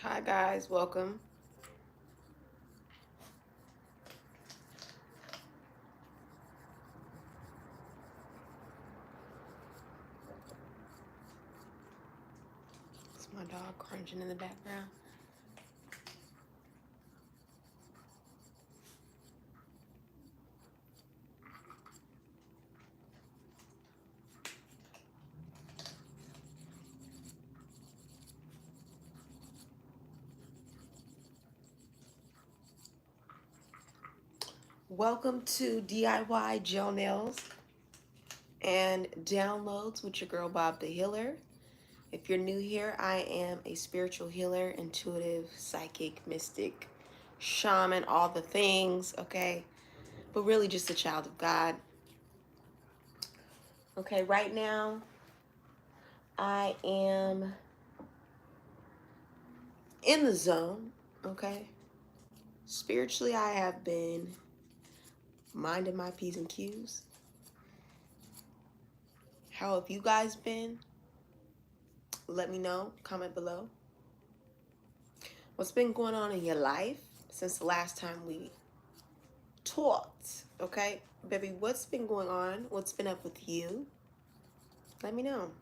Hi guys, welcome. It's my dog crunching in the background. Welcome to DIY gel nails and downloads with your girl Bob the Healer. If you're new here, I am a spiritual healer, intuitive, psychic, mystic, shaman, all the things, okay? But really just a child of God. Okay, right now I am in the zone, okay? Spiritually, I have been minding my P's and Q's. How have you guys been? Let me know. Comment below. What's been going on in your life since the last time we talked? Okay, baby, what's been going on? What's been up with you? Let me know.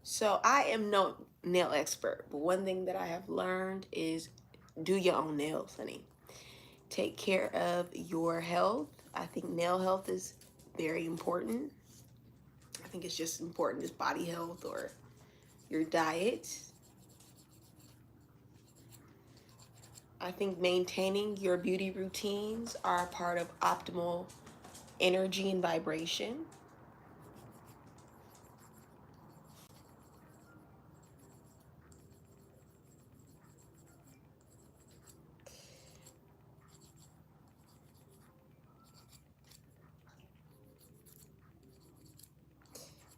So I am no nail expert, but one thing that I have learned is do your own nails, honey. Take care of your health. I think nail health is very important. I think it's just important as body health or your diet. I think maintaining your beauty routines are a part of optimal energy and vibration.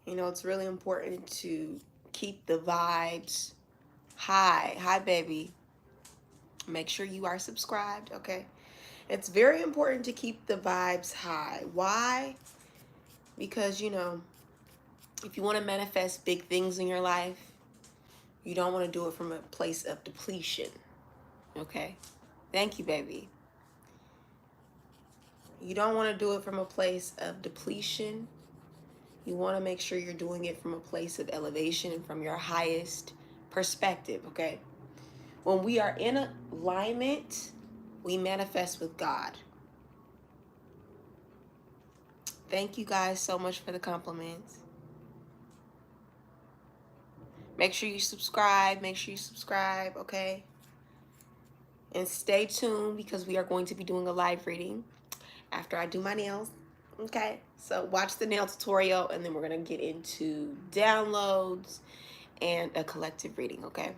You know, it's really important to keep the vibes high. Hi, baby. Make sure you are subscribed, okay? It's very important to keep the vibes high. Why? Because, you know, if you want to manifest big things in your life, you don't want to do it from a place of depletion, okay? Thank you, baby. You don't want to do it from a place of depletion. You want to make sure you're doing it from a place of elevation and from your highest perspective, okay? When we are in alignment, we manifest with God. Thank you guys so much for the compliments. Make sure you subscribe. Make sure you subscribe, okay? And stay tuned because we are going to be doing a live reading after I do my nails. Okay, so watch the nail tutorial and then we're going to get into downloads and a collective reading, okay?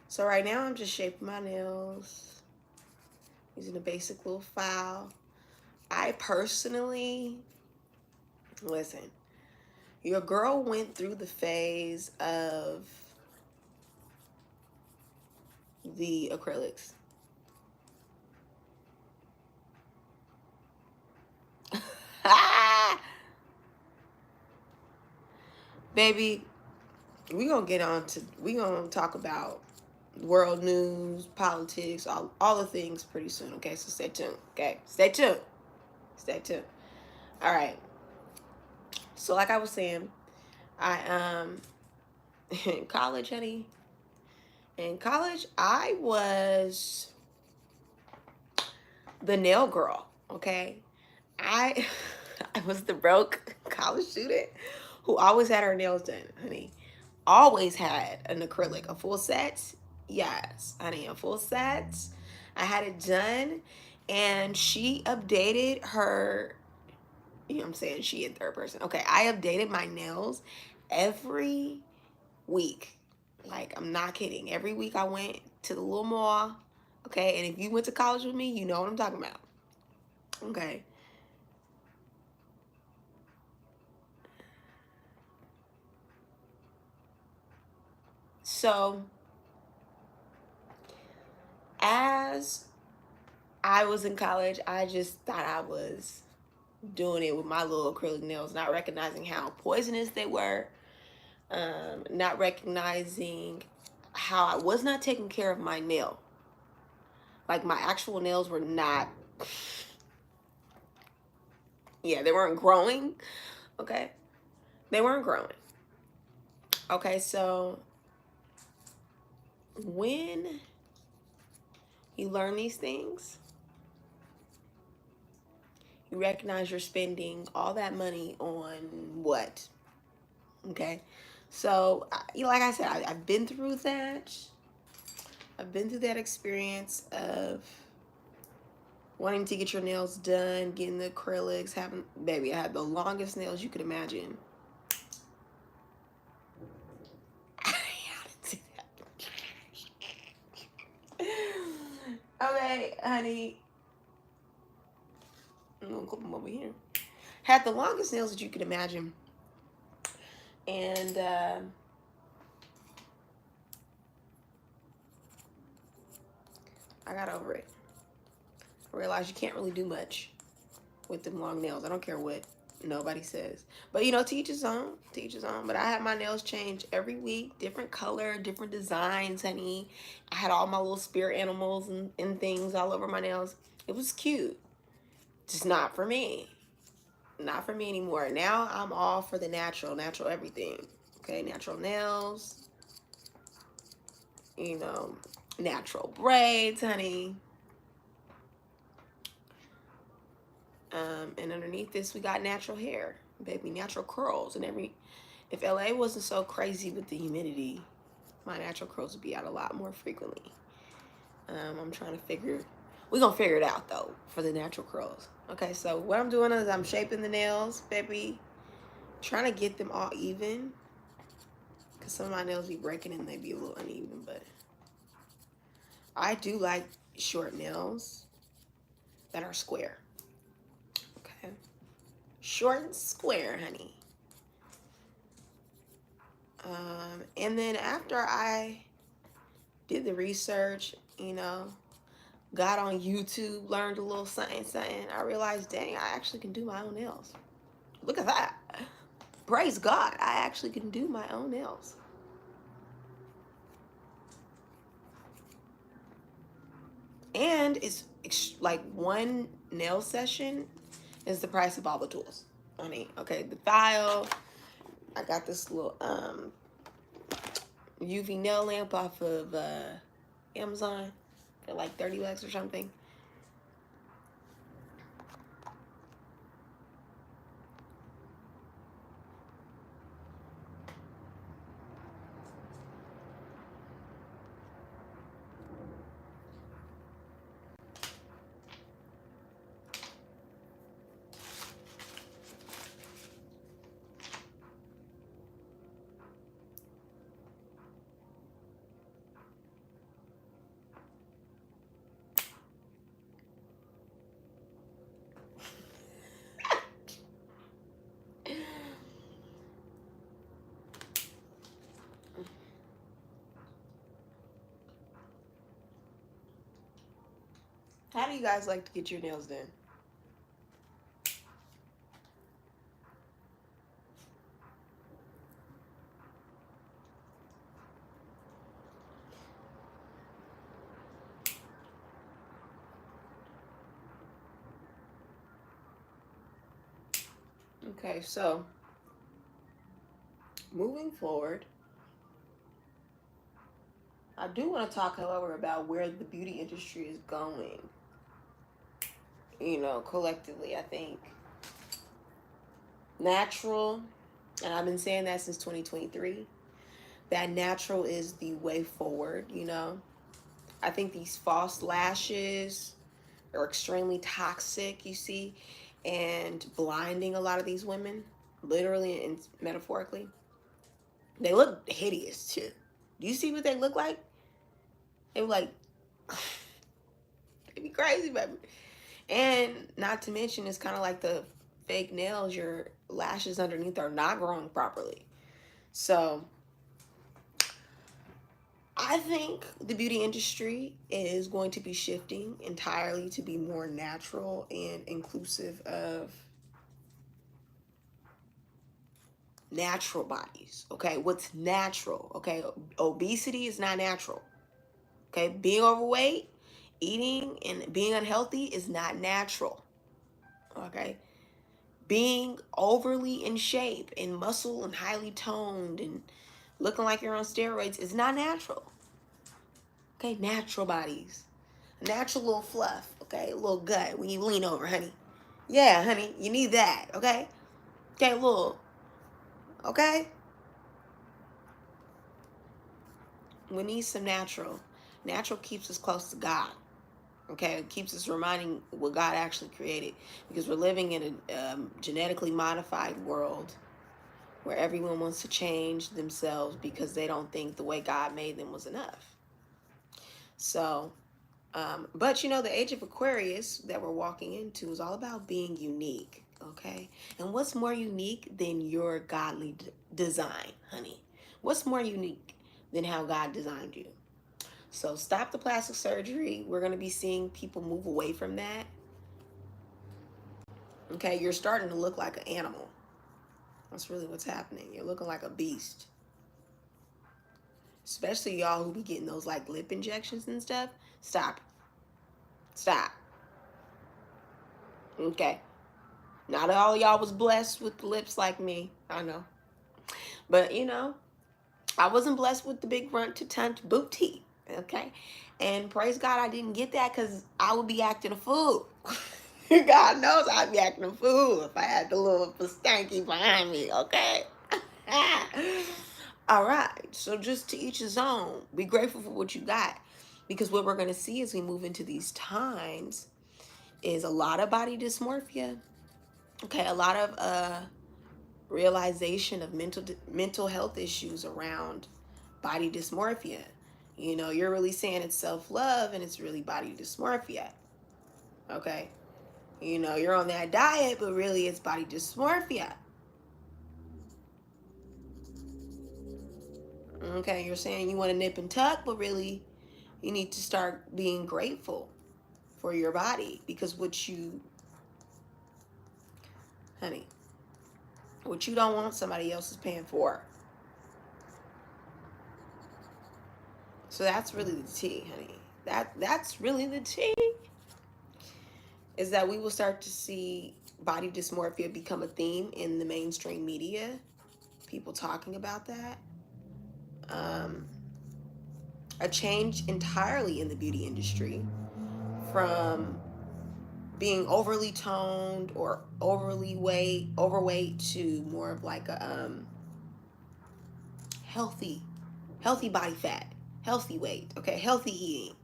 So right now I'm just shaping my nails using a basic little file. I personally, listen, your girl went through the phase of the acrylics. Baby, we gonna talk about world news, politics, all the things pretty soon, okay? So stay tuned, okay? Stay tuned. Stay tuned. All right. So like I was saying, I in college, honey. In college, I was the nail girl, okay? I I was the broke college student who always had her nails done, honey. Always had an acrylic, a full set. Yes, honey, a full set. I had it done, and she updated her. You know what I'm saying? She in third person. Okay, I updated my nails every week. Like, I'm not kidding. Every week I went to the little mall. Okay, and if you went to college with me, you know what I'm talking about. Okay. So, as I was in college. I just thought I was doing it with my little acrylic nails, not recognizing how poisonous they were, not recognizing how I was not taking care of my nail. Like my actual nails were not, yeah, they weren't growing. Okay. They weren't growing. Okay. So when you learn these things, you recognize you're spending all that money on what? Okay. So, like I said, I've been through that. I've been through that experience of wanting to get your nails done, getting the acrylics, having, baby, I had the longest nails you could imagine. Okay, honey. I'm gonna clip them over here. Had the longest nails that you could imagine. And I got over it. I realized you can't really do much with them long nails. I don't care what nobody says. But you know, teach his own. Teach his own. But I had my nails changed every week. Different color, different designs, honey. I had all my little spirit animals and things all over my nails. It was cute. Just not for me. Not for me anymore. Now I'm all for the natural everything. Okay, natural nails, you know, natural braids, honey. And underneath this, we got natural hair, baby, natural curls. And if LA wasn't so crazy with the humidity, my natural curls would be out a lot more frequently. I'm trying to we're gonna figure it out though for the natural curls. Okay, so what I'm doing is I'm shaping the nails, baby, trying to get them all even. Cause some of my nails be breaking and they be a little uneven, but I do like short nails that are square. Okay. Short and square, honey. And then after I did the research, you know, got on YouTube, learned a little something, I realized, dang, I actually can do my own nails. Look at that. Praise God, I actually can do my own nails. And it's like one nail session is the price of all the tools. Honey, okay, the file. I got this little UV nail lamp off of Amazon for like $30 or something. How do you guys like to get your nails done? Okay, so moving forward, I do want to talk, however, about where the beauty industry is going. You know, collectively, I think natural, and I've been saying that since 2023, that natural is the way forward, you know. I think these false lashes are extremely toxic, you see, and blinding a lot of these women, literally and metaphorically. They look hideous too. Do you see what they look like? They look like they be crazy, baby. And not to mention, it's kind of like the fake nails. Your lashes underneath are not growing properly. So I think the beauty industry is going to be shifting entirely to be more natural and inclusive of natural bodies. Okay, what's natural? Okay, obesity is not natural. Okay, being overweight, eating and being unhealthy is not natural. Okay, being overly in shape and muscle and highly toned and looking like you're on steroids is not natural. Okay, natural bodies, natural little fluff. Okay, a little gut when you lean over, honey. Yeah, honey, you need that. Okay, okay, little. Okay, we need some natural. Natural keeps us close to God. Okay, it keeps us reminding what God actually created, because we're living in a genetically modified world where everyone wants to change themselves because they don't think the way God made them was enough. So, but you know, the age of Aquarius that we're walking into is all about being unique. Okay, and what's more unique than your godly design, honey? What's more unique than how God designed you? So stop the plastic surgery. We're going to be seeing people move away from that. Okay, you're starting to look like an animal. That's really what's happening. You're looking like a beast. Especially y'all who be getting those like lip injections and stuff. Stop. Stop. Okay. Not all y'all was blessed with the lips like me. I know. But you know, I wasn't blessed with the big runt to tunt booty. Okay. And praise God I didn't get that, because I would be acting a fool. God knows I'd be acting a fool if I had the little stanky behind me, okay? All right. So just to each his own. Be grateful for what you got. Because what we're going to see as we move into these times is a lot of body dysmorphia. Okay, a lot of realization of mental health issues around body dysmorphia. You know, you're really saying it's self-love and it's really body dysmorphia. Okay? You know, you're on that diet, but really it's body dysmorphia. Okay, you're saying you want to nip and tuck, but really you need to start being grateful for your body, because honey, what you don't want, somebody else is paying for. So that's really the tea, honey. That's really the tea. Is that we will start to see body dysmorphia become a theme in the mainstream media. People talking about that. Um, a change entirely in the beauty industry from being overly toned or overweight to more of like a healthy body fat, healthy weight. Okay, healthy eating.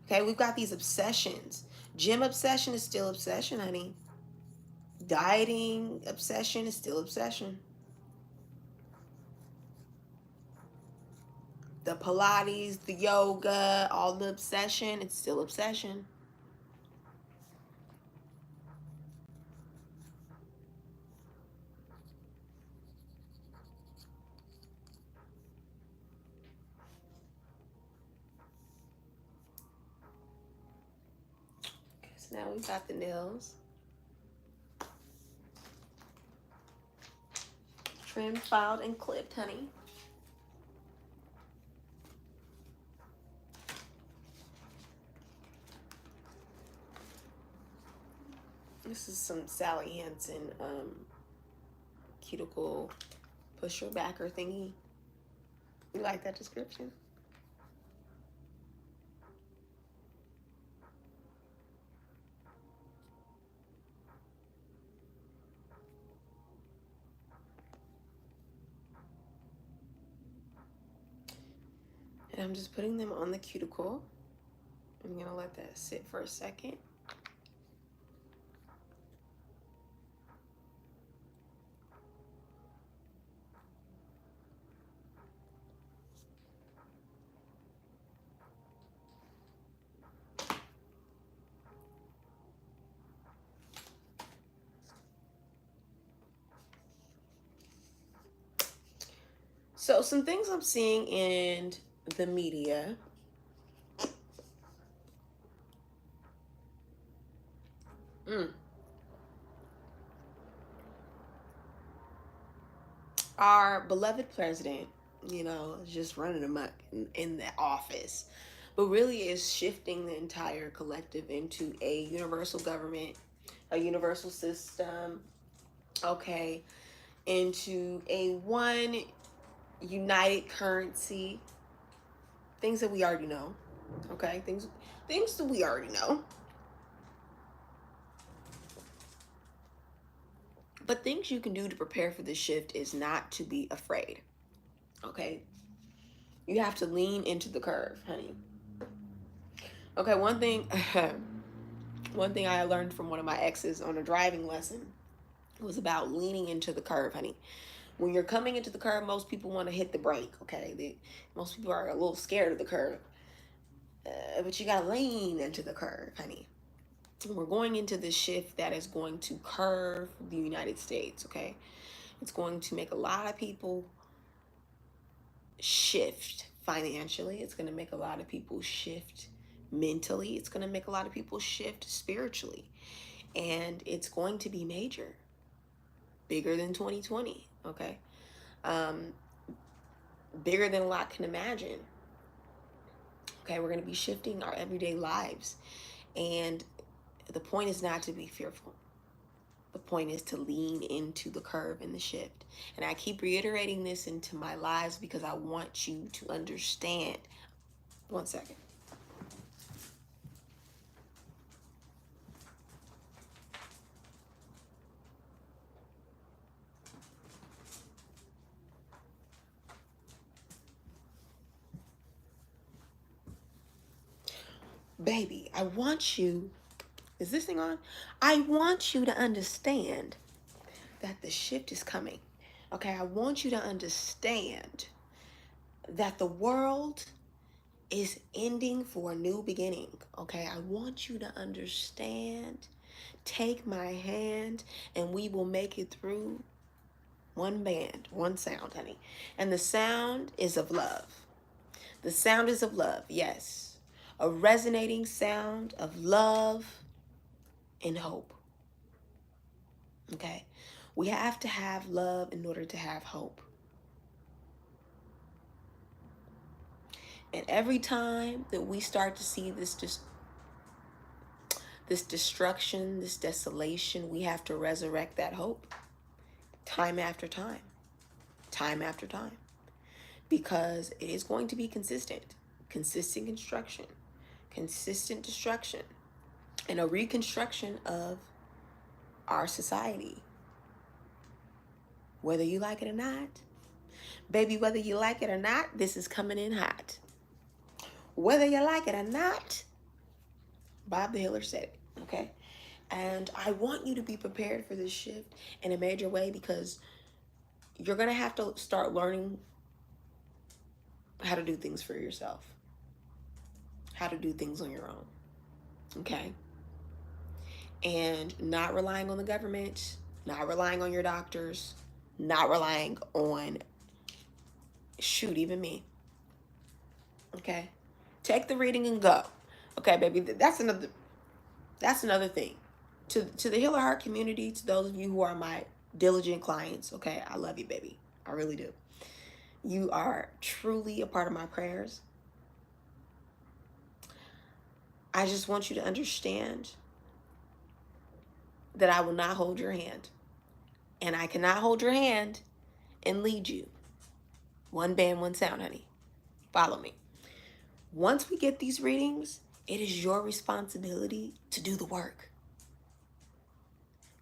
Okay, we've got these obsessions. Gym obsession is still obsession, honey. Dieting obsession is still obsession. The Pilates, the yoga, all the obsession, it's still obsession. Okay, so now we've got the nails trimmed, filed, and clipped, honey. This is some Sally Hansen cuticle pusher backer thingy. You like that description? And I'm just putting them on the cuticle. I'm gonna let that sit for a second. So some things I'm seeing in the media, mm, our beloved president, is just running amok in the office, but really is shifting the entire collective into a universal government, a universal system, okay, into a one united currency, things that we already know, okay, things that we already know, but things you can do to prepare for the shift is not to be afraid, okay? You have to lean into the curve, honey. Okay, one thing one thing I learned from one of my exes on a driving lesson was about leaning into the curve, honey. When you're coming into the curve, most people want to hit the brake, okay? Most people are a little scared of the curve. But you gotta lean into the curve, honey. We're going into this shift that is going to curve the United States, okay? It's going to make a lot of people shift financially. It's going to make a lot of people shift mentally. It's going to make a lot of people shift spiritually. And it's going to be major, bigger than 2020, okay? Um, Bigger than a lot can imagine. Okay, we're going to be shifting our everyday lives. And the point is not to be fearful. The point is to lean into the curve and the shift. And I keep reiterating this into my lives because I want you to understand. One second. Baby, I want you, is this thing on? I want you to understand that the shift is coming. Okay, I want you to understand that the world is ending for a new beginning. Okay, I want you to understand. Take my hand and we will make it through. One band, one sound, honey. And the sound is of love. The sound is of love, yes. A resonating sound of love and hope. Okay? We have to have love in order to have hope. And every time that we start to see this destruction, this desolation, we have to resurrect that hope time after time, time after time, because it is going to be consistent construction, consistent destruction, and a reconstruction of our society. Whether you like it or not, baby, whether you like it or not, this is coming in hot. Whether you like it or not, Bob the Healer said it, okay? And I want you to be prepared for this shift in a major way because you're going to have to start learning how to do things for yourself, how to do things on your own, okay? And not relying on the government, not relying on your doctors, not relying on, shoot, even me, okay? Take the reading and go. Okay, baby, that's another thing. To the Healer Heart community, to those of you who are my diligent clients, okay, I love you, baby. I really do. You are truly a part of my prayers. I just want you to understand that I will not hold your hand. And I cannot hold your hand and lead you. One band, one sound, honey. Follow me. Once we get these readings, it is your responsibility to do the work.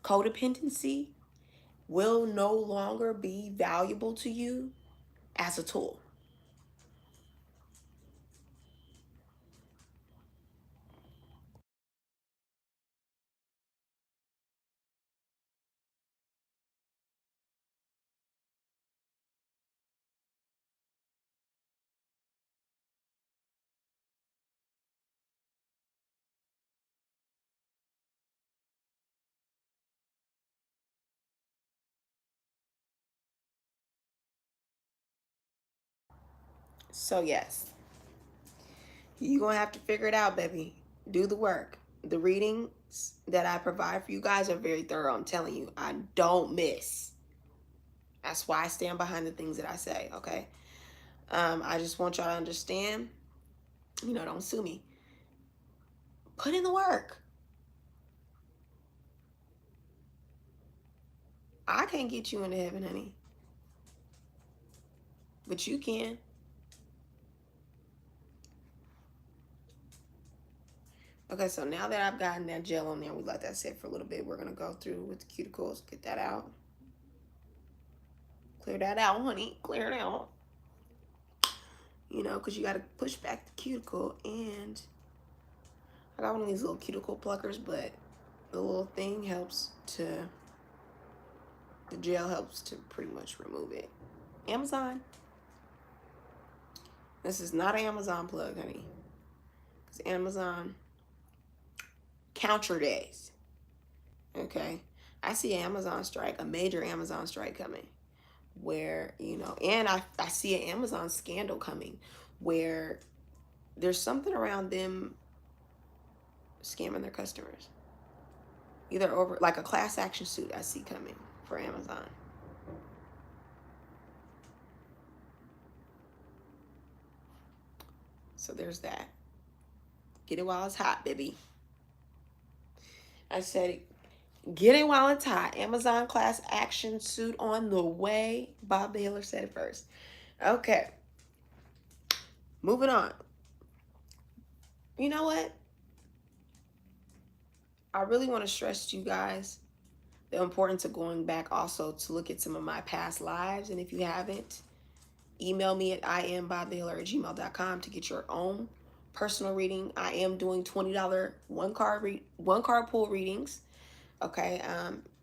Codependency will no longer be valuable to you as a tool. So yes, You're going to have to figure it out, baby. Do the work. The readings that I provide for you guys are very thorough. I'm telling you, I don't miss. That's why I stand behind the things that I say, okay? I just want y'all to understand, don't sue me. Put in the work. I can't get you into heaven, honey. But you can. Okay, so now that I've gotten that gel on there, we let that sit for a little bit. We're going to go through with the cuticles, get that out. Clear that out, honey. Clear it out. Because you got to push back the cuticle. And I got one of these little cuticle pluckers, but the little thing the gel helps to pretty much remove it. Amazon. This is not an Amazon plug, honey. Because Amazon, count your days. Okay? I see an Amazon strike, a major Amazon strike coming. Where, and I see an Amazon scandal coming where there's something around them scamming their customers. Either over, like a class action suit I see coming for Amazon. So there's that. Get it while it's hot, baby. I said, get it while it's hot. Amazon class action suit on the way. Bob the Healer said it first. Okay. Moving on. You know what? I really want to stress to you guys the importance of going back also to look at some of my past lives. And if you haven't, email me at iambobthehealer@gmail.com to get your own personal reading. I am doing $20 one card pull readings. Okay.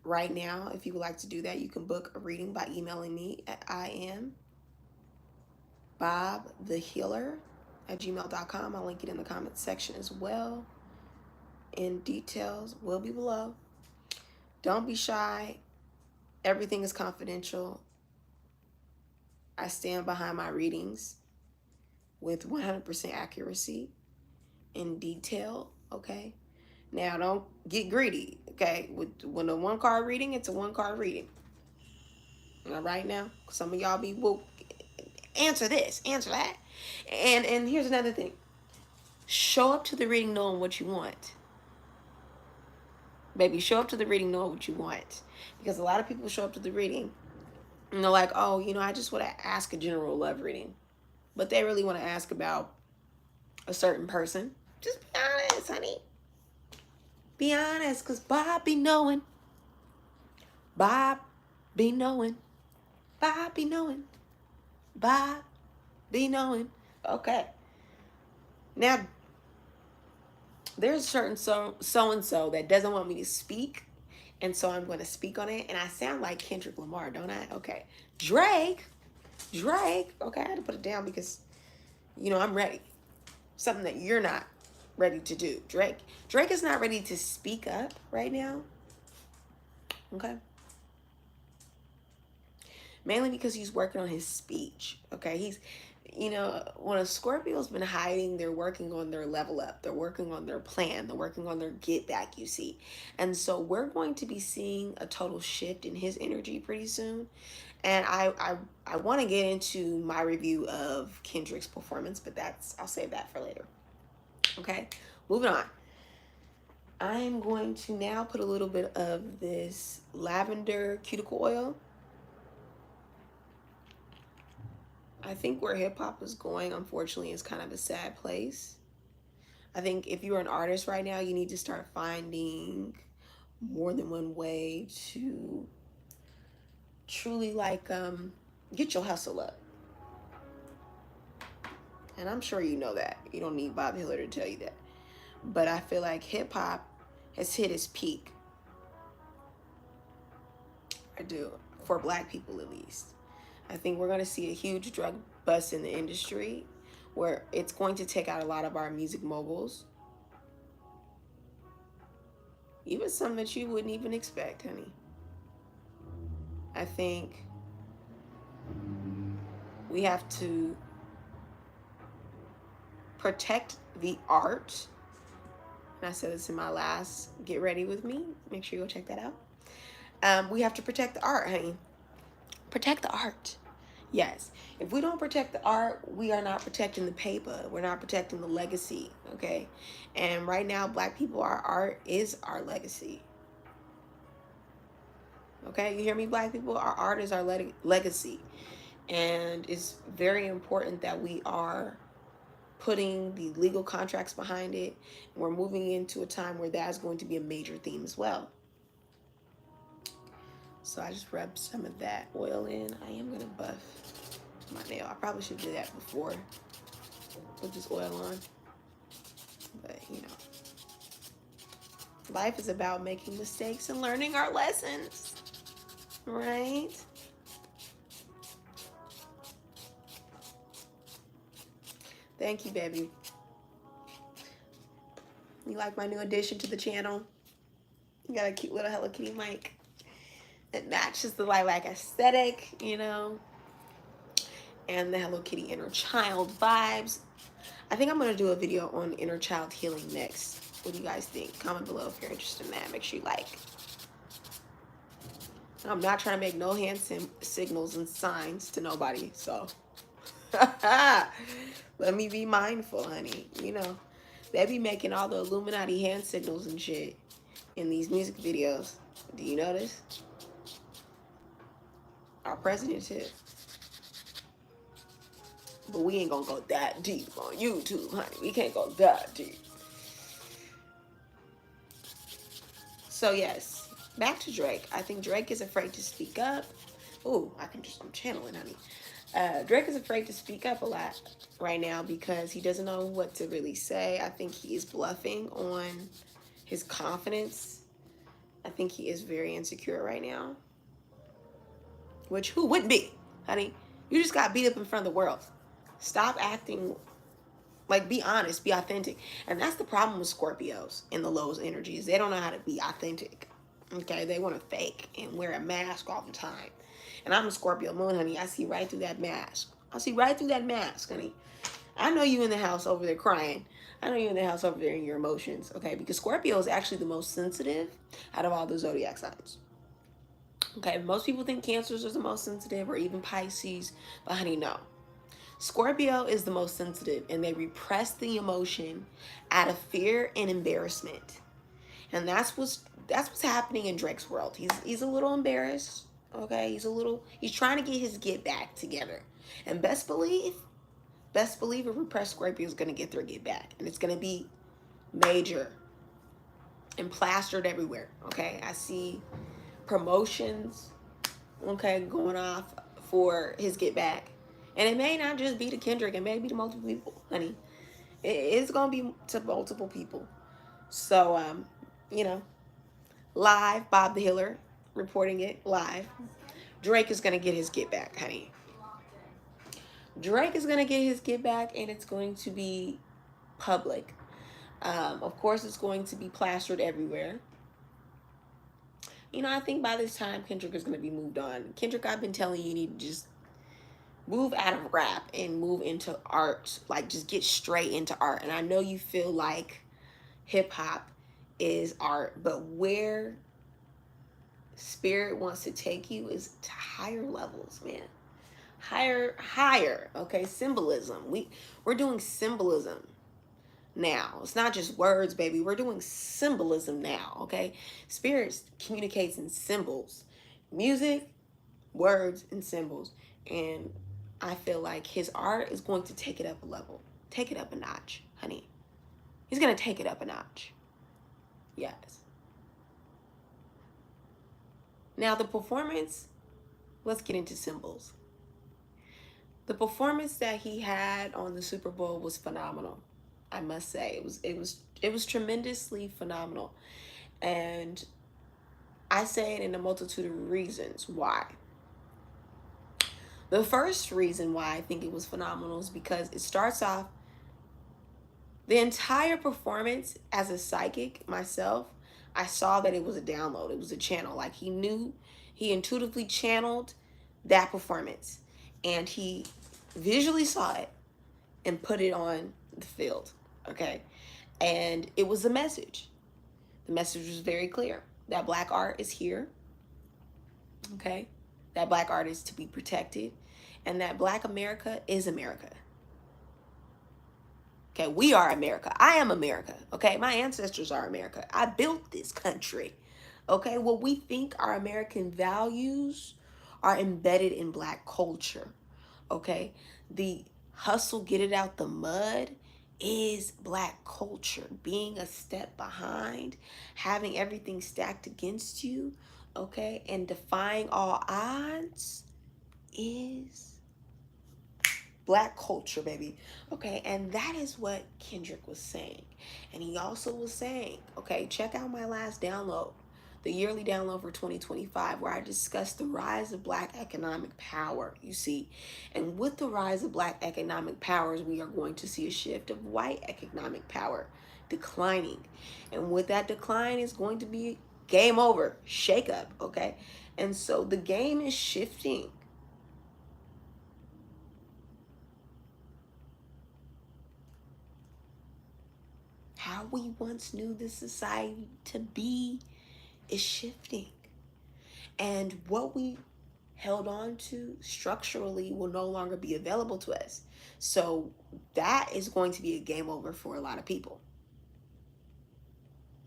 Right now, if you would like to do that, you can book a reading by emailing me at iambobthehealer@gmail.com. I'll link it in the comments section as well. And details will be below. Don't be shy. Everything is confidential. I stand behind my readings with 100% accuracy and detail, okay? Now, don't get greedy, okay? When a one-card reading, it's a one-card reading. All right now? Some of y'all will answer this, answer that. And here's another thing. Show up to the reading knowing what you want. Baby, show up to the reading knowing what you want. Because a lot of people show up to the reading and they're like, oh, I just want to ask a general love reading. But they really want to ask about a certain person. Just be honest, honey. Be honest, because Bob be knowing. Bob be knowing. Bob be knowing. Bob be knowing. Okay. Now, there's a certain so-and-so that doesn't want me to speak. And so I'm going to speak on it. And I sound like Kendrick Lamar, don't I? Okay. Drake. Okay, I had to put it down because, I'm ready. Something that you're not ready to do. Drake is not ready to speak up right now. Okay. Mainly because he's working on his speech. Okay. He's, when a Scorpio's been hiding, they're working on their level up. They're working on their plan. They're working on their get back, you see. And so we're going to be seeing a total shift in his energy pretty soon. And I want to get into my review of Kendrick's performance, but I'll save that for later. Okay, moving on. I'm going to now put a little bit of this lavender cuticle oil. I think where hip hop is going, unfortunately, is kind of a sad place. I think if you're an artist right now, you need to start finding more than one way to truly get your hustle up. And I'm sure you know that. You don't need Bob Hiller to tell you that. But I feel like hip hop has hit its peak. I do. For black people, at least. I think we're going to see a huge drug bust in the industry where it's going to take out a lot of our music moguls. Even some that you wouldn't even expect, honey. I think we have to protect the art. And I said this in my last Get Ready With Me. Make sure you go check that out. We have to protect the art, honey. Protect the art. Yes. If we don't protect the art, we are not protecting the paper. We're not protecting the legacy, okay? And right now, Black people, our art is our legacy. Okay, you hear me, Black people? Our art is our legacy. And it's very important that we are putting the legal contracts behind it. We're moving into a time where that's going to be a major theme as well. So I just rubbed some of that oil in. I am going to buff my nail. I probably should do that before put this oil on. But, you know, life is about making mistakes and learning our lessons, right? Thank you, baby. You like my new addition to the channel? You got a cute little Hello Kitty mic. It matches the lilac aesthetic, you know, and the Hello Kitty inner child vibes. I think I'm going to do a video on inner child healing next. What do you guys think? Comment below if you're interested in that. Make sure you like. I'm not trying to make no hand signals and signs to nobody, so let me be mindful, honey. You know, they be making all the Illuminati hand signals and shit in these music videos. Do you notice? Our president too. But we ain't gonna go that deep on YouTube, honey. We can't go that deep. So yes, back to Drake. I think Drake is afraid to speak up. Ooh, I'm channeling, honey. Drake is afraid to speak up a lot right now because he doesn't know what to really say. I think he is bluffing on his confidence. I think he is very insecure right now. Which, who wouldn't be, honey? You just got beat up in front of the world. Stop acting like, be honest, be authentic. And that's the problem with Scorpios and the Lowe's energies. They don't know how to be authentic. Okay, they want to fake and wear a mask all the time. And I'm a Scorpio moon, honey. I see right through that mask. I see right through that mask, honey. I know you in the house over there crying. I know you in the house over there in your emotions, okay? Because Scorpio is actually the most sensitive out of all the zodiac signs. Okay, most people think Cancers are the most sensitive or even Pisces, but honey, no. Scorpio is the most sensitive and they repress the emotion out of fear and embarrassment. And that's what's happening in Drake's world. He's a little embarrassed, okay? He's trying to get his get back together. And best believe a repressed Scorpio is going to get their get back. And it's going to be major and plastered everywhere, okay? I see promotions, okay, going off for his get back. And it may not just be to Kendrick, it may be to multiple people, honey. It's going to be to multiple people. So, you know, live, Bob the Healer reporting it live. Drake is going to get his get back, honey. Drake is going to get his get back, and it's going to be public. Of course, it's going to be plastered everywhere. You know, I think by this time, Kendrick is going to be moved on. Kendrick, I've been telling you, you need to just move out of rap and move into art. Like, just get straight into art. And I know you feel like hip-hop is art, but where spirit wants to take you is to higher levels, man. Higher, okay? Symbolism. We're doing symbolism now. It's not just words, baby. We're doing symbolism now, okay? Spirit communicates in symbols. Music, words, and symbols. And I feel like his art is going to take it up a level. Take it up a notch, honey. He's going to take it up a notch. Yes. Now, the performance, let's get into symbols. The performance that he had on the Super Bowl was phenomenal. I must say, it was tremendously phenomenal. And I say it in a multitude of reasons why. The first reason why I think it was phenomenal is because it starts off, the entire performance as a psychic myself, I saw that it was a download. It was a channel. Like, he intuitively channeled that performance. And he visually saw it and put it on the field, okay? And it was a message. The message was very clear that black art is here, okay? That black art is to be protected, and that black America is America. Okay, we are America. I am America. Okay, my ancestors are America. I built this country. Okay, what we think are American values are embedded in black culture. Okay, the hustle, get it out the mud is black culture. Being a step behind, having everything stacked against you, okay, and defying all odds is black culture, baby. Okay, and that is what Kendrick was saying. And he also was saying, okay, check out my last download, the yearly download for 2025, where I discussed the rise of black economic power, you see. And with the rise of black economic powers, we are going to see a shift of white economic power declining. And with that decline is going to be game over, shake up, okay? And so the game is shifting. How we once knew this society to be is shifting. And what we held on to structurally will no longer be available to us. So that is going to be a game over for a lot of people.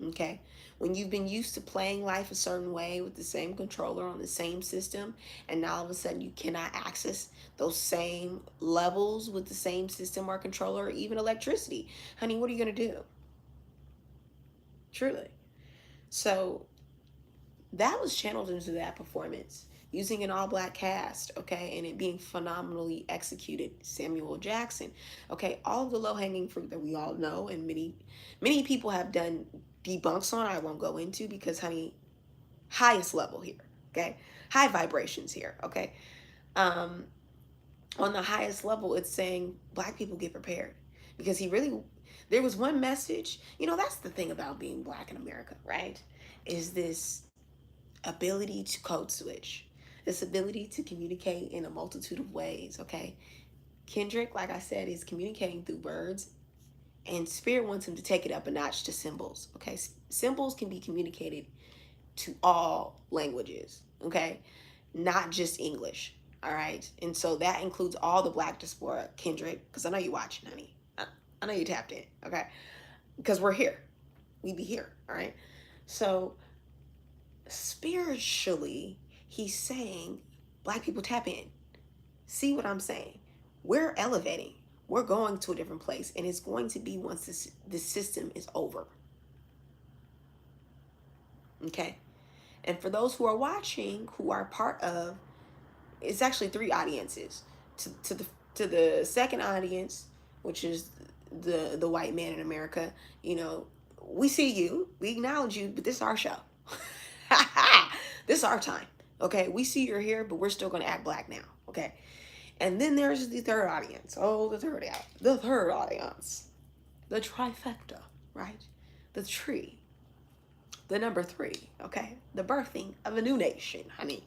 Okay? When you've been used to playing life a certain way with the same controller on the same system, and now all of a sudden you cannot access those same levels with the same system or controller or even electricity, honey, what are you going to do? Truly. So that was channeled into that performance using an all black cast, okay, and it being phenomenally executed. Samuel Jackson, okay, all of the low hanging fruit that we all know and many people have done debunks on, I won't go into because, honey, highest level here, okay, high vibrations here, okay. On the highest level, it's saying black people get prepared because there was one message, that's the thing about being black in America, right? Is this ability to code switch, this ability to communicate in a multitude of ways, okay? Kendrick, like I said, is communicating through words, and Spirit wants him to take it up a notch to symbols, okay? Symbols can be communicated to all languages, okay? Not just English, all right? And so that includes all the black diaspora, Kendrick, because I know you're watching, honey. I know you tapped in, okay? Because we're here. We be here, all right? So spiritually, he's saying, black people tap in. See what I'm saying? We're elevating. We're going to a different place, and it's going to be once this system is over. Okay? And for those who are watching, who are part of, it's actually three audiences. To the second audience, which is the white man in America, we see you, we acknowledge you, but this is our show. This is our time. Okay, we see you're here, but we're still going to act black now. Okay, and then there's the third audience. Oh, the third audience, the trifecta, right? The tree, the number three. Okay, the birthing of a new nation, honey,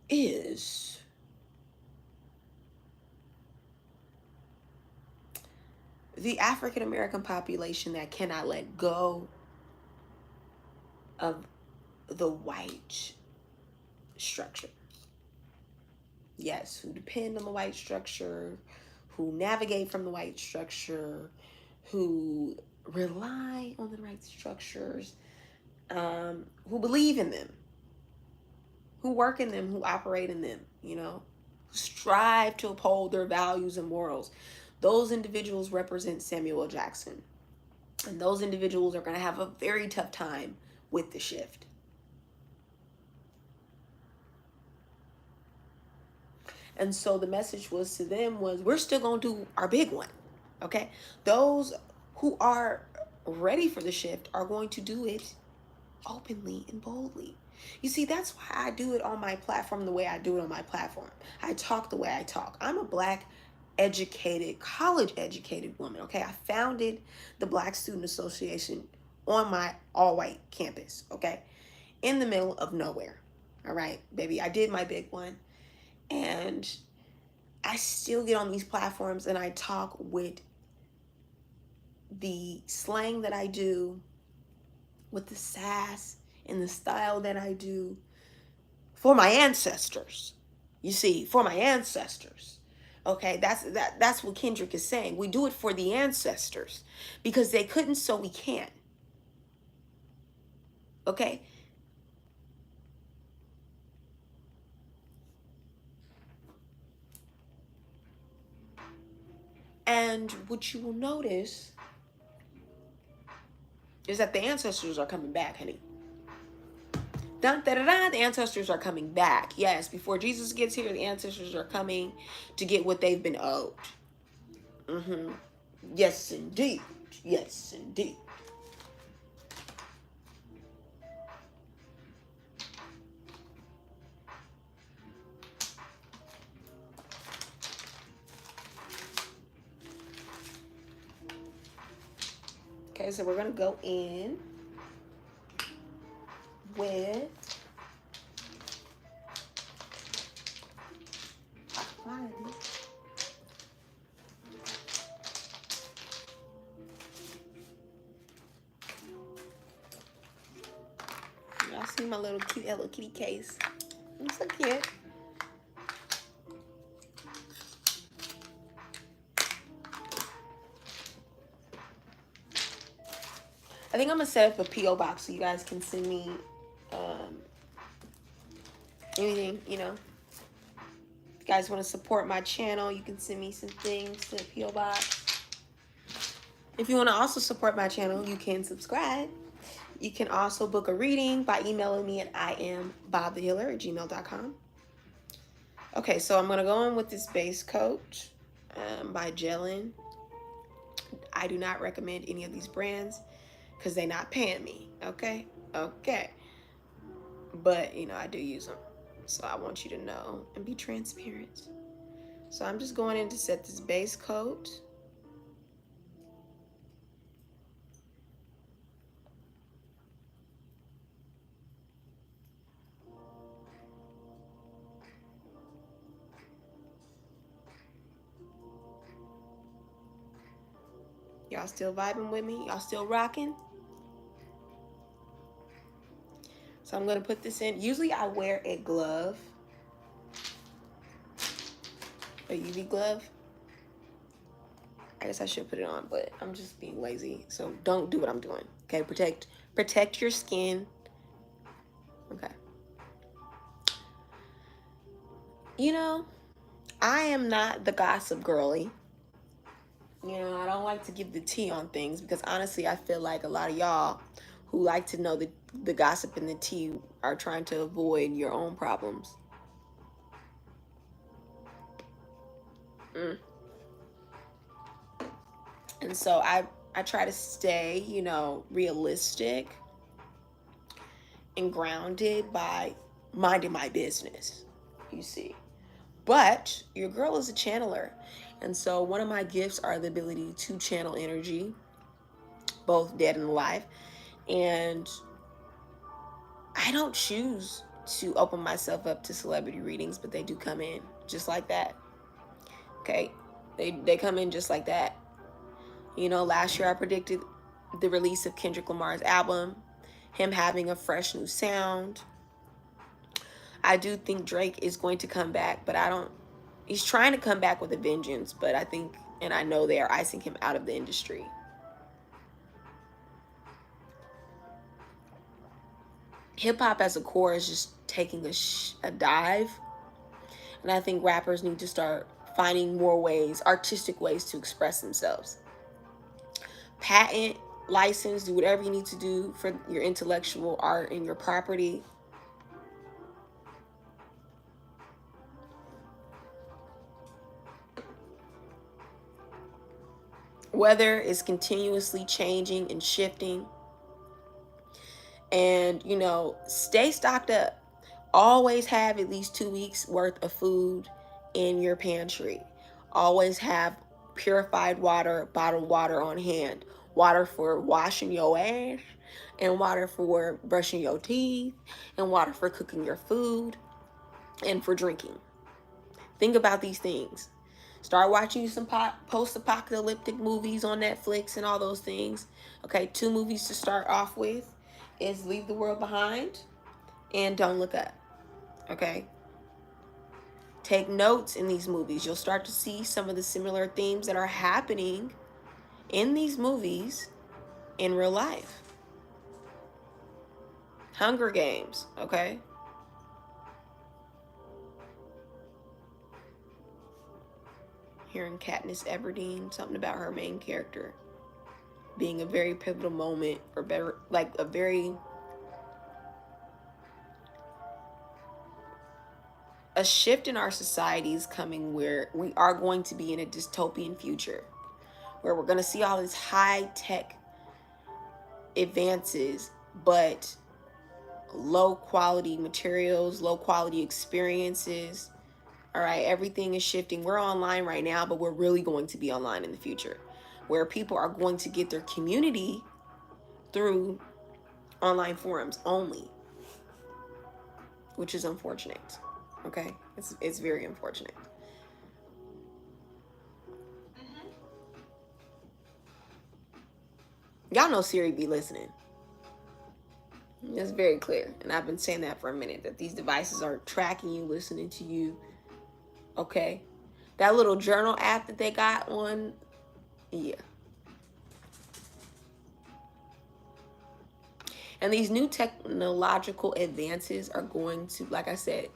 is the African American population that cannot let go of the white structure. Yes, who depend on the white structure, who navigate from the white structure, who rely on the right structures, who believe in them, who work in them, who operate in them, who strive to uphold their values and morals. Those individuals represent Samuel Jackson. And those individuals are going to have a very tough time with the shift. And so the message was to them was, we're still going to do our big one. Okay? Those who are ready for the shift are going to do it openly and boldly. You see, that's why I do it on my platform the way I do it on my platform. I talk the way I talk. I'm a black educated, college educated woman, okay? I founded the Black Student Association on my all-white campus, okay? In the middle of nowhere, all right, baby? I did my big one, and I still get on these platforms and I talk with the slang that I do, with the sass and the style that I do for my ancestors. You see, for my ancestors. Okay, that's what Kendrick is saying. We do it for the ancestors because they couldn't, so we can. Okay? And what you will notice is that the ancestors are coming back, honey. Dun, da, da, da, the ancestors are coming back. Yes, before Jesus gets here, the ancestors are coming to get what they've been owed. Mm-hmm. Yes, indeed. Yes, indeed. Okay, so we're going to go in with y'all see my little cute Hello Kitty case. I'm so cute. I think I'm gonna set up a P.O. box so you guys can send me anything, you know. If you guys want to support my channel, you can send me some things to the P.O. box. If you want to also support my channel, you can subscribe. You can also book a reading by emailing me at iambobthehealer@gmail.com. Okay, so I'm going to go in with this base coat by Gelin. I do not recommend any of these brands because they're not paying me, okay? Okay. But, you know, I do use them. So I want you to know and be transparent. So I'm just going in to set this base coat. Y'all still vibing with me? Y'all still rocking? So I'm going to put this in. Usually I wear a glove. A UV glove. I guess I should put it on, but I'm just being lazy. So don't do what I'm doing. Okay, protect your skin. Okay. You know, I am not the gossip girly. You know, I don't like to give the tea on things because honestly, I feel like a lot of y'all who like to know the gossip and the tea are trying to avoid your own problems. And so I try to stay, you know, realistic and grounded by minding my business, you see. But your girl is a channeler. And so one of my gifts are the ability to channel energy, both dead and alive. And I don't choose to open myself up to celebrity readings, but they do come in just like that. Okay? They come in just like that. You know, last year I predicted the release of Kendrick Lamar's album, him having a fresh new sound. I do think Drake is going to come back, but he's trying to come back with a vengeance, but I think, and I know they are icing him out of the industry. Hip hop as a core is just taking a dive. And I think rappers need to start finding more ways, artistic ways to express themselves. Patent, license, do whatever you need to do for your intellectual art and your property. Weather is continuously changing and shifting. And, you know, stay stocked up. Always have at least 2 weeks worth of food in your pantry. Always have purified water, bottled water on hand. Water for washing your ass, and water for brushing your teeth, and water for cooking your food, and for drinking. Think about these things. Start watching some post-apocalyptic movies on Netflix and all those things. Okay, 2 movies to start off with is Leave the World Behind and Don't Look Up. Okay? Take notes in these movies. You'll start to see some of the similar themes that are happening in these movies in real life. Hunger Games, okay? Hearing Katniss Everdeen, something about her main character being a very pivotal moment, or better, like a shift in our society is coming where we are going to be in a dystopian future where we're going to see all these high-tech advances, but low quality materials, low quality experiences. All right, everything is shifting. We're online right now, but we're really going to be online in the future, where people are going to get their community through online forums only, which is unfortunate. Okay, it's very unfortunate. Y'all know Siri be listening. It's very clear, and I've been saying that for a minute, that these devices are tracking you, listening to you. Okay, that little journal app that they got on, yeah. And these new technological advances are going to, like I said,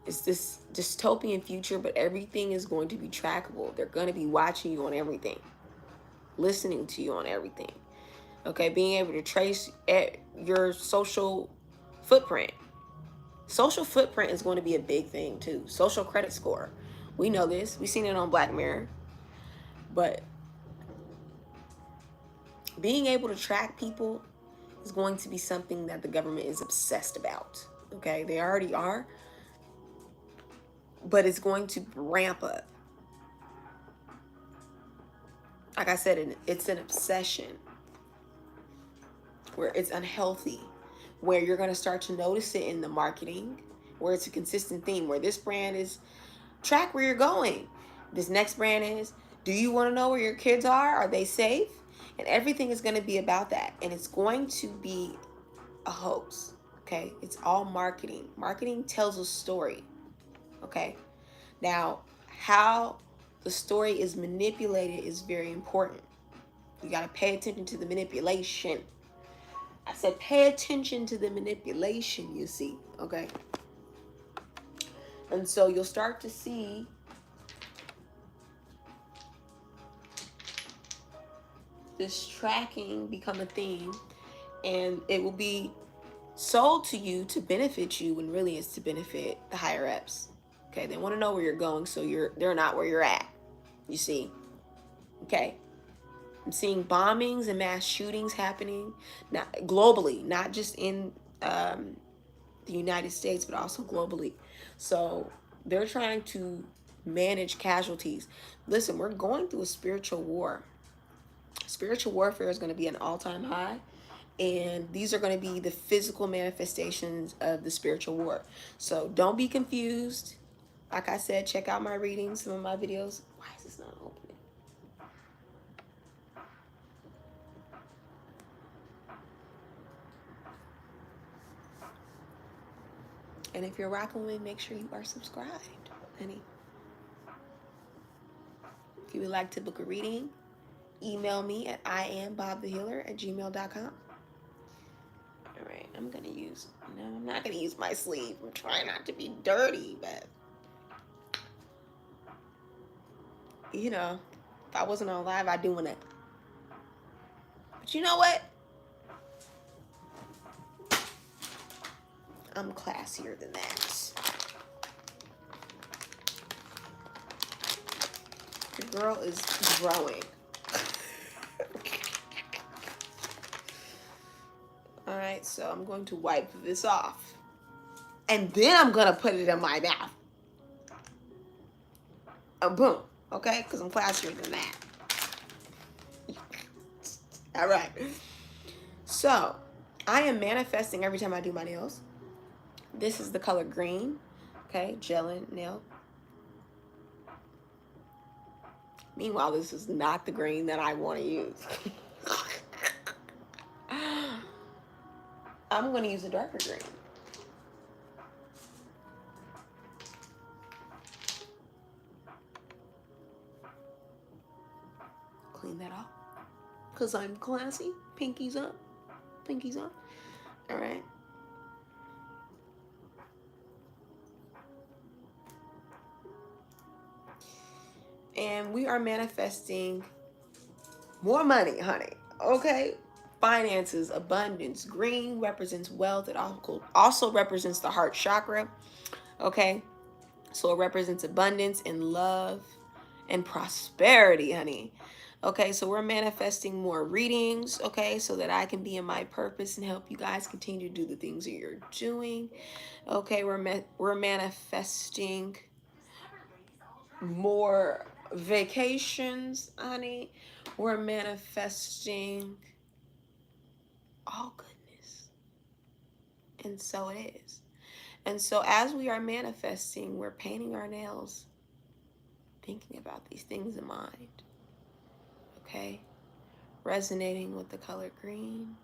it's this dystopian future, but everything is going to be trackable. They're going to be watching you on everything, listening to you on everything. Okay, being able to trace your social footprint. Social footprint is going to be a big thing too. Social credit score. We know this. We've seen it on Black Mirror. But being able to track people is going to be something that the government is obsessed about. Okay, they already are. But it's going to ramp up. Like I said, it's an obsession where it's unhealthy, where you're going to start to notice it in the marketing, where it's a consistent theme, where this brand is track where you're going. This next brand is, do you want to know where your kids are? Are they safe? And everything is going to be about that. And it's going to be a hoax. Okay? It's all marketing. Marketing tells a story. Okay? Now, how the story is manipulated is very important. You got to pay attention to the manipulation. I said pay attention to the manipulation, you see. Okay? And so you'll start to see this tracking become a theme, and it will be sold to you to benefit you when really it's to benefit the higher ups. Okay, they want to know where you're going, so they're not where you're at. You see. Okay. I'm seeing bombings and mass shootings happening not globally, not just in the United States, but also globally. So they're trying to manage casualties. Listen, we're going through a spiritual war. Spiritual warfare is going to be an all-time high, and these are going to be the physical manifestations of the spiritual war. So don't be confused. Like I said, check out my readings, some of my videos. Why is this not opening? And if you're rocking with me, make sure you are subscribed, honey. If you would like to book a reading, email me at iambobthehealer@gmail.com. All right, I'm not going to use my sleeve. I'm trying not to be dirty, but, you know, if I wasn't on live, I'd doing it. But you know what? I'm classier than that. The girl is growing. All right, so I'm going to wipe this off. And then I'm going to put it in my mouth. Boom. Okay? Because I'm classier than that. All right. So, I am manifesting every time I do my nails. This is the color green. Okay? Gelin nail. Meanwhile, this is not the green that I want to use. I'm going to use a darker green. Clean that off. Because I'm classy. Pinkies up. Pinkies up. All right. And we are manifesting more money, honey. Okay? Finances, abundance. Green represents wealth. It also represents the heart chakra. Okay? So it represents abundance and love and prosperity, honey. Okay, so we're manifesting more readings, okay, so that I can be in my purpose and help you guys continue to do the things that you're doing. Okay, we're manifesting more vacations, honey. We're manifesting all goodness. And so it is. And so as we are manifesting, we're painting our nails, thinking about these things in mind. Okay? Resonating with the color green.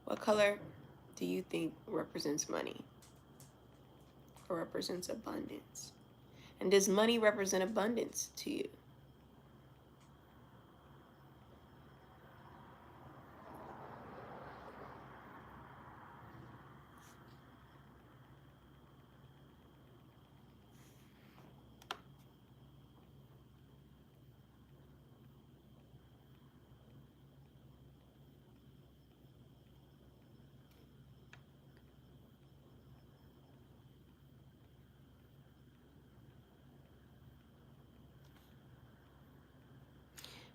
What color do you think represents money or represents abundance? And does money represent abundance to you?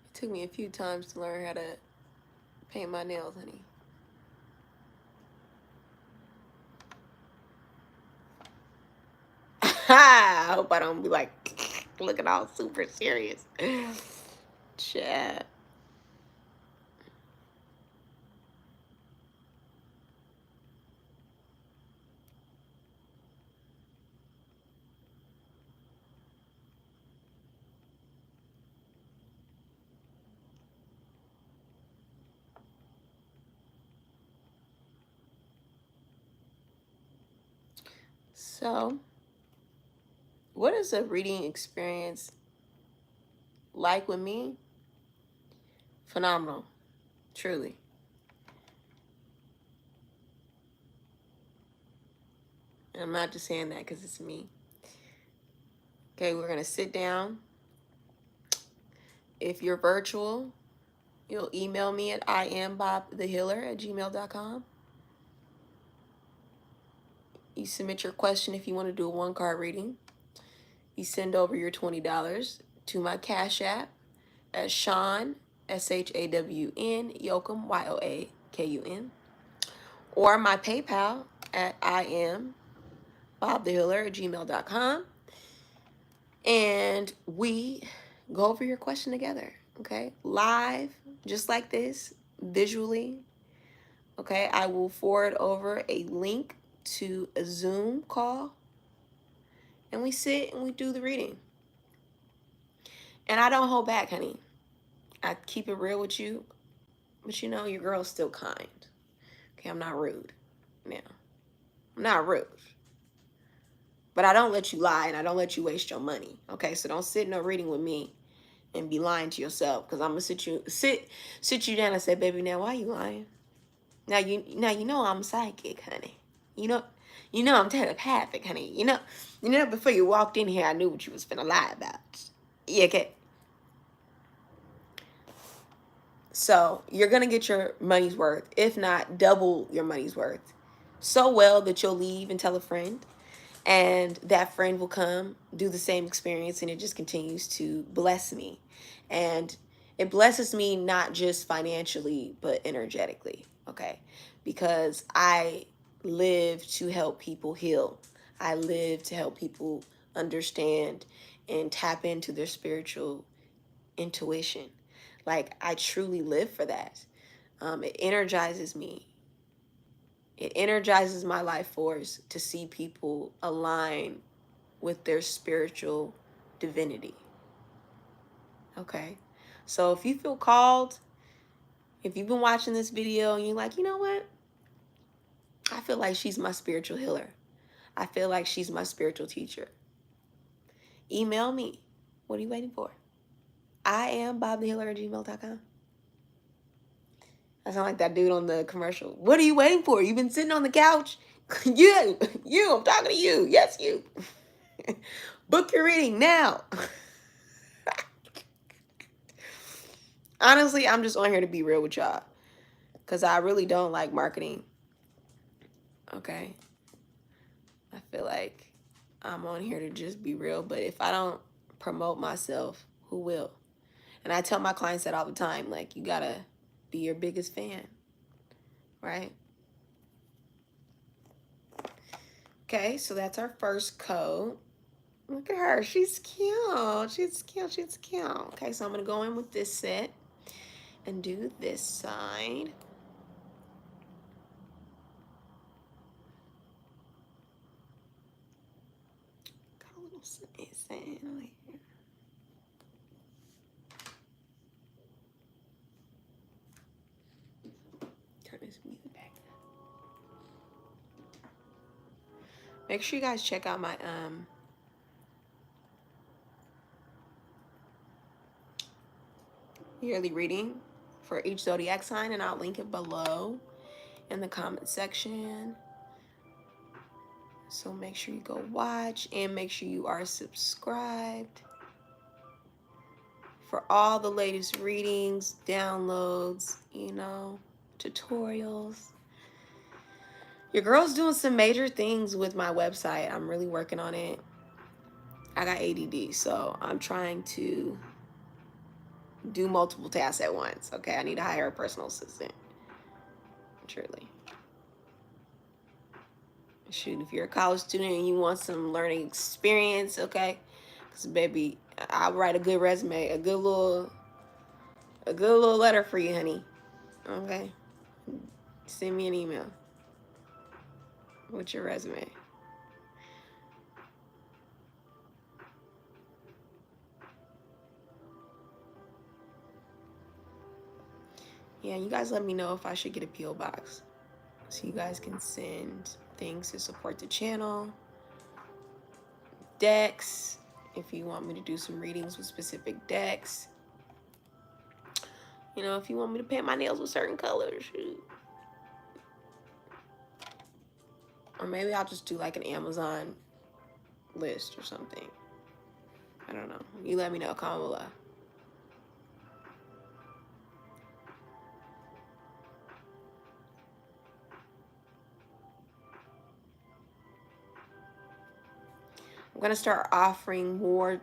It took me a few times to learn how to paint my nails, honey. I hope I don't be like looking all super serious. Chat. So, what is a reading experience like with me? Phenomenal, truly. And I'm not just saying that because it's me. Okay, we're going to sit down. If you're virtual, you'll email me at iambobthehealer@gmail.com. You submit your question if you want to do a one-card reading. You send over your $20 to my Cash App at Shawn, SHAWN, Yoakum, YOAKUN, or my PayPal at iambobthehealer@gmail.com. And we go over your question together, okay? Live, just like this, visually, okay? I will forward over a link to a Zoom call, and we sit and we do the reading. And I don't hold back, honey. I keep it real with you, but you know, your girl's still kind. Okay, I'm not rude. Now, I'm not rude. But I don't let you lie and I don't let you waste your money. Okay, so don't sit in a reading with me and be lying to yourself, because I'm gonna sit you down and say, baby, now why you lying? Now you know I'm psychic, honey. You know I'm telepathic, honey. You know before you walked in here I knew what you was finna lie about. Yeah, okay. So you're gonna get your money's worth, if not double your money's worth. So well that you'll leave and tell a friend, and that friend will come do the same experience, and it just continues to bless me. And it blesses me not just financially but energetically, okay? Because I live to help people heal. I live to help people understand and tap into their spiritual intuition. Like, I truly live for that. It energizes me. It energizes my life force to see people align with their spiritual divinity. Okay. So if you feel called, if you've been watching this video and you're like, you know what? I feel like she's my spiritual healer. I feel like she's my spiritual teacher. Email me. What are you waiting for? I am bobthehealer@gmail.com. I sound like that dude on the commercial. What are you waiting for? You've been sitting on the couch? you, I'm talking to you. Yes, you. Book your reading now. Honestly, I'm just on here to be real with y'all. Because I really don't like marketing. Okay? I feel like I'm on here to just be real. But if I don't promote myself, who will? And I tell my clients that all the time. Like, you got to be your biggest fan. Right? Okay, so that's our first code. Look at her. She's cute. She's cute. She's cute. Okay, so I'm going to go in with this set and do this side. Got a little sand over here. Turn this music back. Make sure you guys check out my yearly reading for each zodiac sign, and I'll link it below in the comment section. So make sure you go watch and make sure you are subscribed for all the latest readings, downloads, you know, tutorials. Your girl's doing some major things with my website. I'm really working on it. I got ADD, so I'm trying to do multiple tasks at once. Okay, I need to hire a personal assistant. Truly. Shoot, if you're a college student and you want some learning experience, okay? Because baby, I'll write a good resume, a good little letter for you, honey. Okay? Send me an email with your resume. Yeah, you guys let me know if I should get a P.O. box so you guys can send things to support the channel. Decks, if you want me to do some readings with specific decks. You know, if you want me to paint my nails with certain colors, shoot. Or maybe I'll just do like an Amazon list or something. I don't know. You let me know. Comment below. I'm going to start offering more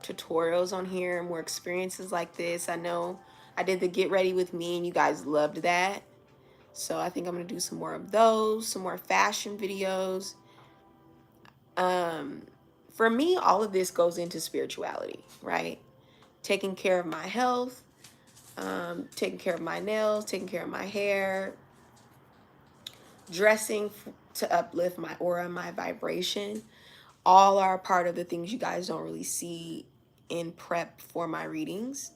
tutorials on here, more experiences like this. I know I did the Get Ready With Me and you guys loved that. So I think I'm going to do some more of those, some more fashion videos. For me, all of this goes into spirituality, right? Taking care of my health, taking care of my nails, taking care of my hair, dressing to uplift my aura, my vibration. All are part of the things you guys don't really see in prep for my readings,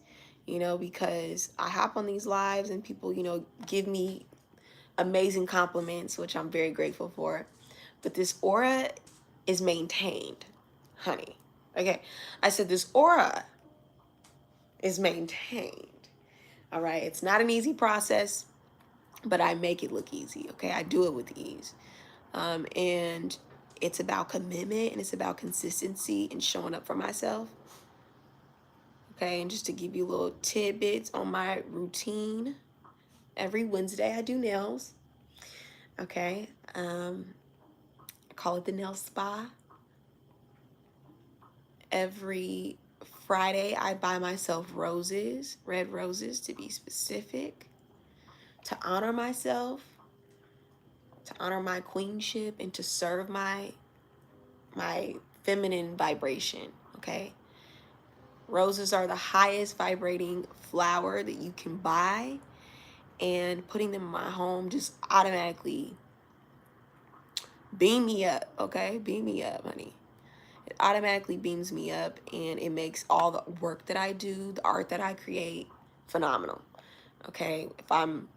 you know, because I hop on these lives and people, you know, give me amazing compliments, which I'm very grateful for. But this aura is maintained, honey. Okay, I said this aura is maintained. All right, it's not an easy process, but I make it look easy. Okay, I do it with ease. And it's about commitment and it's about consistency and showing up for myself. Okay, and just to give you little tidbits on my routine, every Wednesday I do nails. Okay, I call it the nail spa. Every Friday I buy myself roses, red roses to be specific, to honor myself, to honor my queenship, and to serve my feminine vibration. Okay, roses are the highest vibrating flower that you can buy, and putting them in my home just automatically beam me up, okay? Beam me up, honey. It automatically beams me up, and it makes all the work that I do, the art that I create, phenomenal, okay? If I'm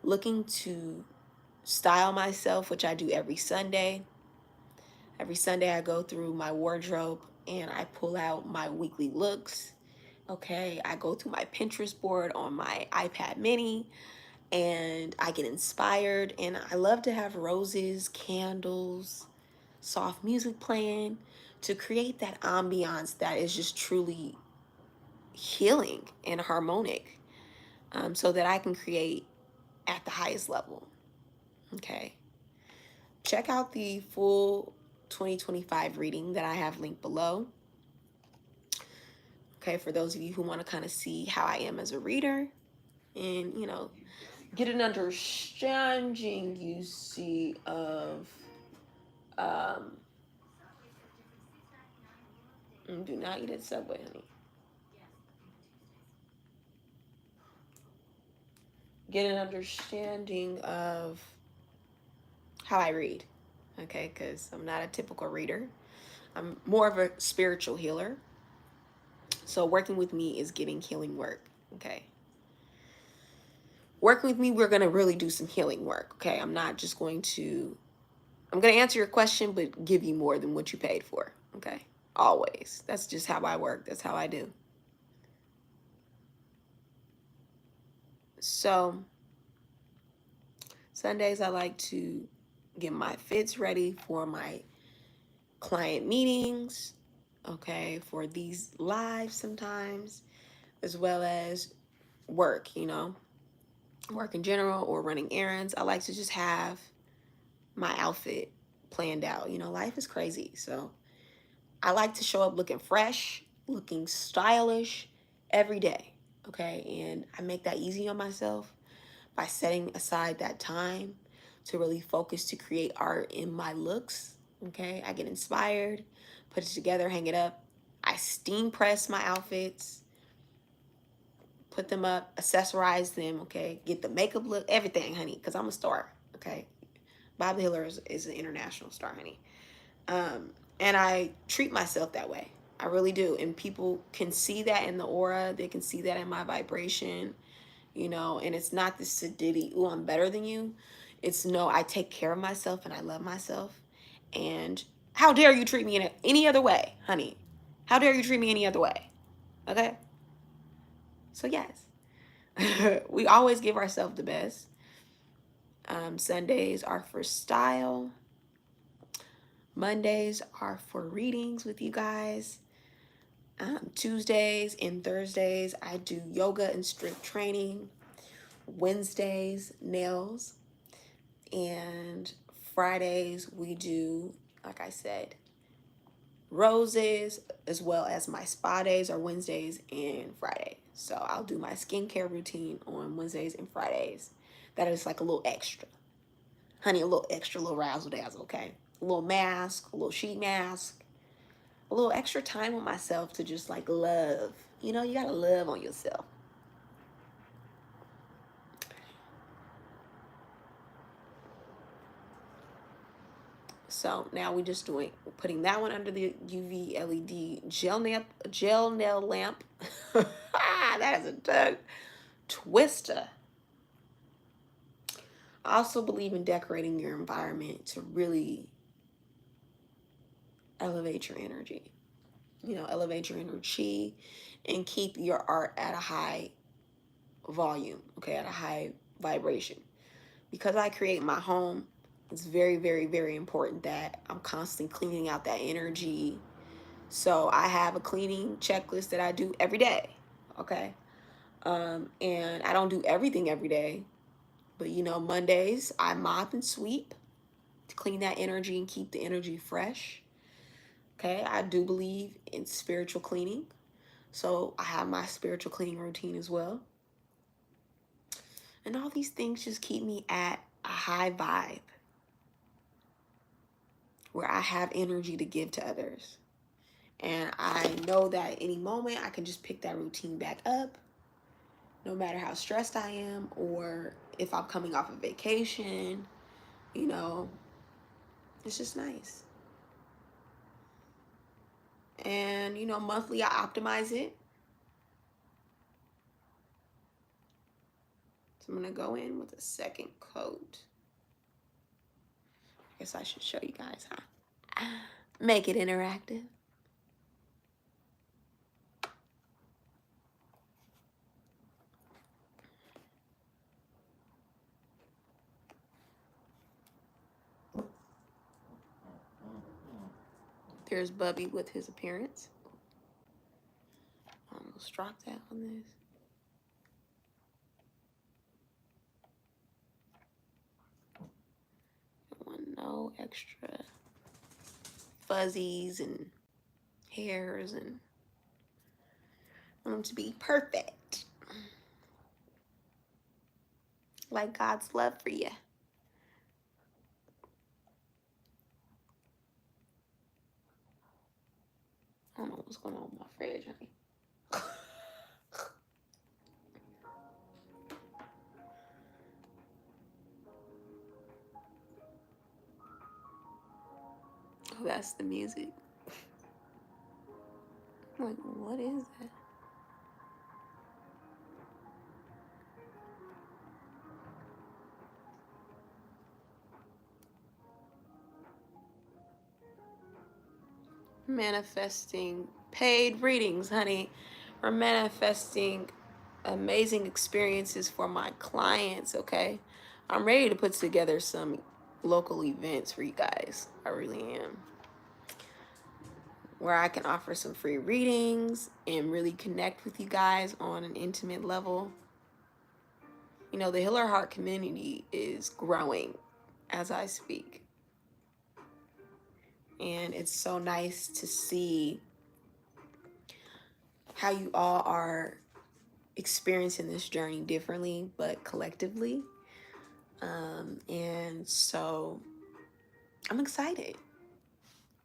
looking to style myself, which I do every Sunday I go through my wardrobe and I pull out my weekly looks, okay? I go through my Pinterest board on my iPad mini, and I get inspired, and I love to have roses, candles, soft music playing to create that ambiance that is just truly healing and harmonic, so that I can create at the highest level. Okay. Check out the full 2025 reading that I have linked below. Okay, for those of you who want to kind of see how I am as a reader and, get an understanding, you see, of do not eat at Subway, honey. Get an understanding of how I read, okay? Because I'm not a typical reader. I'm more of a spiritual healer. So working with me is getting healing work, okay? Working with me, we're going to really do some healing work, okay? I'm going to answer your question, but give you more than what you paid for, okay? Always. That's just how I work. That's how I do. So Sundays, I like to get my fits ready for my client meetings, okay, for these lives sometimes, as well as work, work in general or running errands. I like to just have my outfit planned out. Life is crazy. So I like to show up looking fresh, looking stylish every day, okay? And I make that easy on myself by setting aside that time to really focus to create art in my looks, okay? I get inspired, put it together, hang it up. I steam press my outfits, put them up, accessorize them, okay? Get the makeup look, everything, honey, because I'm a star, okay? Bob the Healer is an international star, honey. And I treat myself that way. I really do. And people can see that in the aura. They can see that in my vibration, and it's not this sedity, ooh, I'm better than you. It's no, I take care of myself and I love myself. And how dare you treat me in any other way, honey? How dare you treat me any other way? Okay? So, yes, we always give ourselves the best. Sundays are for style. Mondays are for readings with you guys. Tuesdays and Thursdays, I do yoga and strength training. Wednesdays, nails. And Fridays, we do, like I said, roses, as well as my spa days are Wednesdays and Fridays. So I'll do my skincare routine on Wednesdays and Fridays. That is like a little extra. Honey, a little extra, little razzle dazzle, okay? A little mask, a little sheet mask, a little extra time with myself to just like love. You gotta love on yourself. So now we're just putting that one under the UV LED gel nail lamp. That is a tongue twister. I also believe in decorating your environment to really elevate your energy. Elevate your energy and keep your art at a high volume, okay, at a high vibration. Because I create my home, it's very, very, very important that I'm constantly cleaning out that energy. So I have a cleaning checklist that I do every day, okay? And I don't do everything every day, but Mondays I mop and sweep to clean that energy and keep the energy fresh. Okay, I do believe in spiritual cleaning, so I have my spiritual cleaning routine as well. And all these things just keep me at a high vibe where I have energy to give to others. And I know that at any moment I can just pick that routine back up, no matter how stressed I am or if I'm coming off a vacation, you know, it's just nice. And, you know, monthly I optimize it. So I'm going to go in with a second coat. I guess I should show you guys how. Make it interactive. There's Bubby with his appearance. Almost dropped that on this. I want no extra fuzzies and hairs, and I want them to be perfect. Like God's love for you. I don't know what's going on with my fridge, honey. Oh, that's the music. I'm like, what is that? Manifesting paid readings, honey. We're manifesting amazing experiences for my clients, okay? I'm ready to put together some local events for you guys. I really am. Where I can offer some free readings and really connect with you guys on an intimate level. You know, the Healer Heart community is growing as I speak. And it's so nice to see how you all are experiencing this journey differently, but collectively. And so I'm excited.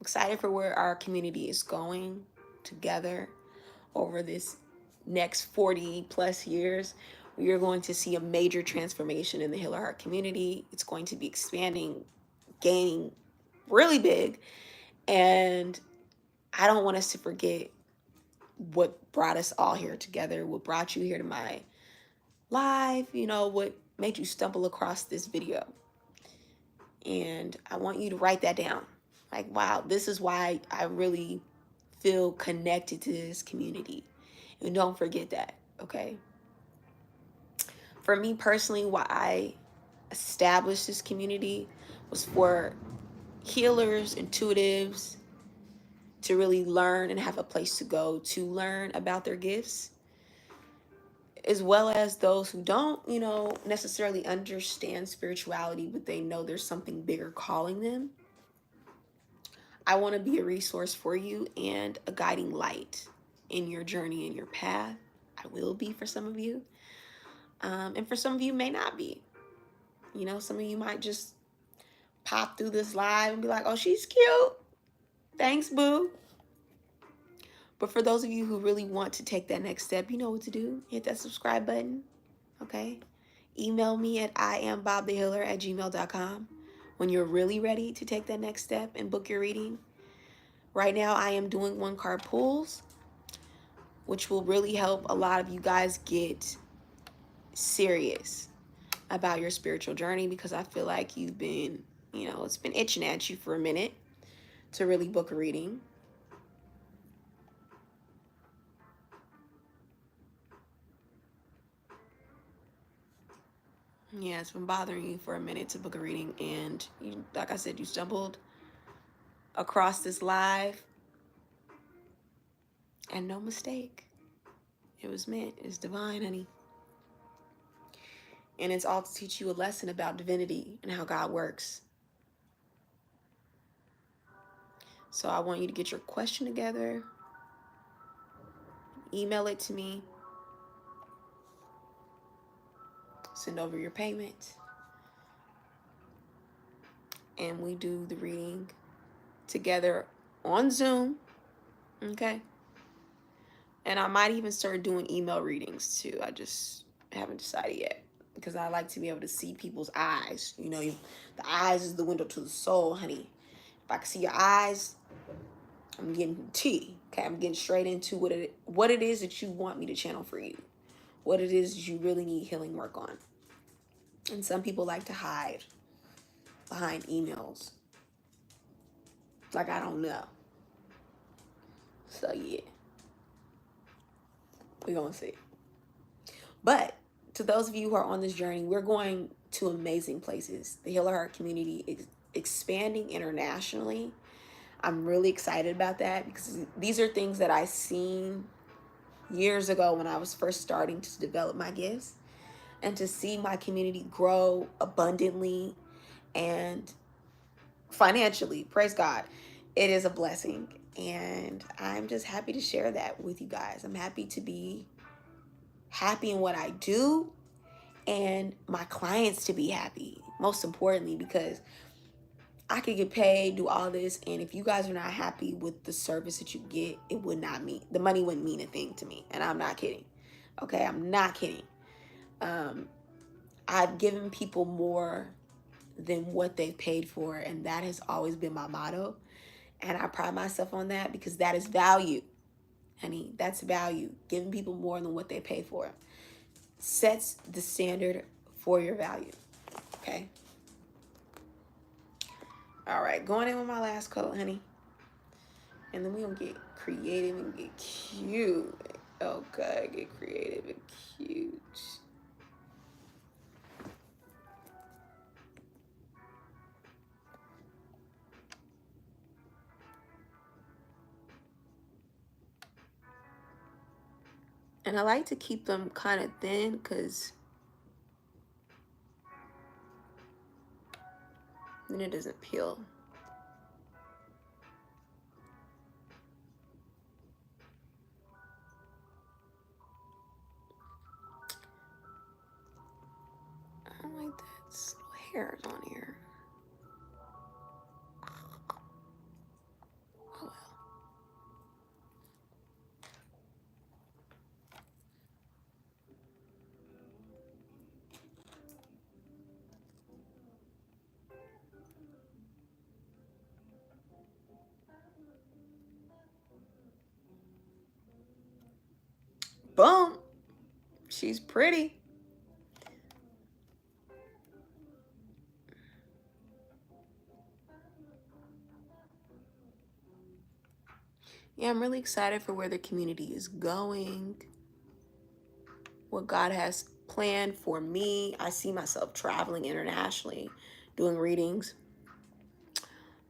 Excited for where our community is going together over this next 40 plus years. We are going to see a major transformation in the Healer Heart community. It's going to be expanding, gaining really big. And I don't want us to forget what brought us all here together, what brought you here to my live, you know, what made you stumble across this video. And I want you to write that down. Like, wow, this is why I really feel connected to this community. And don't forget that, okay? For me personally, why I established this community was for healers, intuitives, to really learn and have a place to go to learn about their gifts, as well as those who don't, you know, necessarily understand spirituality, but they know there's something bigger calling them. I want to be a resource for you and a guiding light in your journey and your path. I will be for some of you. And for some of you, may not be. You know, some of you might just pop through this live and be like, oh, she's cute. Thanks, boo. But for those of you who really want to take that next step, you know what to do. Hit that subscribe button, okay? Email me at iambobthehealer@gmail.com when you're really ready to take that next step and book your reading. Right now, I am doing 1-card pulls, which will really help a lot of you guys get serious about your spiritual journey, because I feel like you've been, you know, it's been itching at you for a minute to really book a reading. Yeah, it's been bothering you for a minute to book a reading, and you, like I said, you stumbled across this live, and no mistake. It was meant. It's divine, honey. And it's all to teach you a lesson about divinity and how God works. So I want you to get your question together, email it to me, send over your payment, and we do the reading together on Zoom, okay? And I might even start doing email readings too. I just haven't decided yet. because I like to be able to see people's eyes. You know, the eyes is the window to the soul, honey. If I can see your eyes, I'm getting tea. Okay, I'm getting straight into what it is that you want me to channel for you. What it is that you really need healing work on. And some people like to hide behind emails. Like I don't know. So yeah. We're gonna see. But to those of you who are on this journey, we're going to amazing places. The Healer Heart community is expanding internationally. I'm really excited about that because these are things that I seen years ago when I was first starting to develop my gifts, and to see my community grow abundantly and financially, praise God, it is a blessing. And I'm just happy to share that with you guys. I'm happy to be happy in what I do and my clients to be happy, most importantly, because I could get paid, do all this, and if you guys are not happy with the service that you get, it would not mean, the money wouldn't mean a thing to me. And I'm not kidding. Okay, I'm not kidding. I've given people more than what they've paid for, and that has always been my motto. And I pride myself on that because that is value, honey. That's value. Giving people more than what they pay for sets the standard for your value. Okay. All right, going in with my last coat, honey. And then we're going to get creative and get cute. Okay, get creative and cute. And I like to keep them kind of thin because then it doesn't peel. I don't like that. It's little hairs on here. Oh well. Boom. She's pretty. Yeah, I'm really excited for where the community is going, what God has planned for me. I see myself traveling internationally, doing readings.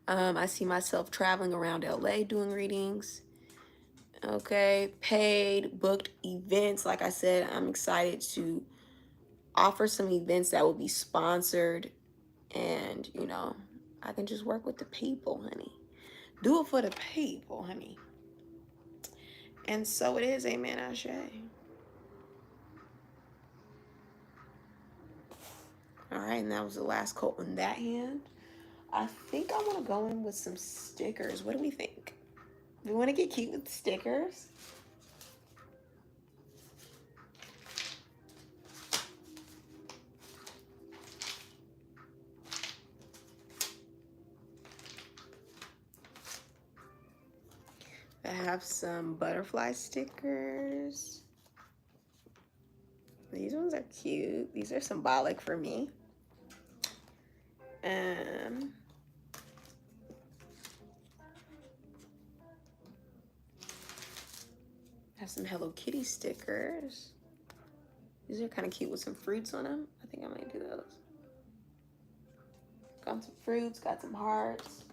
I see myself traveling around LA doing readings. Okay, paid, booked events. Like I said, I'm excited to offer some events that will be sponsored, and you know, I can just work with the people, honey. Do it for the people, honey. And so it is, amen, Ashe. All right, and that was the last coat on that hand. I think I want to go in with some stickers. What do we think? Do we want to get cute with stickers? I have some butterfly stickers. These ones are cute. These are symbolic for me. I have some Hello Kitty stickers. These are kind of cute with some fruits on them. I think I might do those. Got some fruits, got some hearts.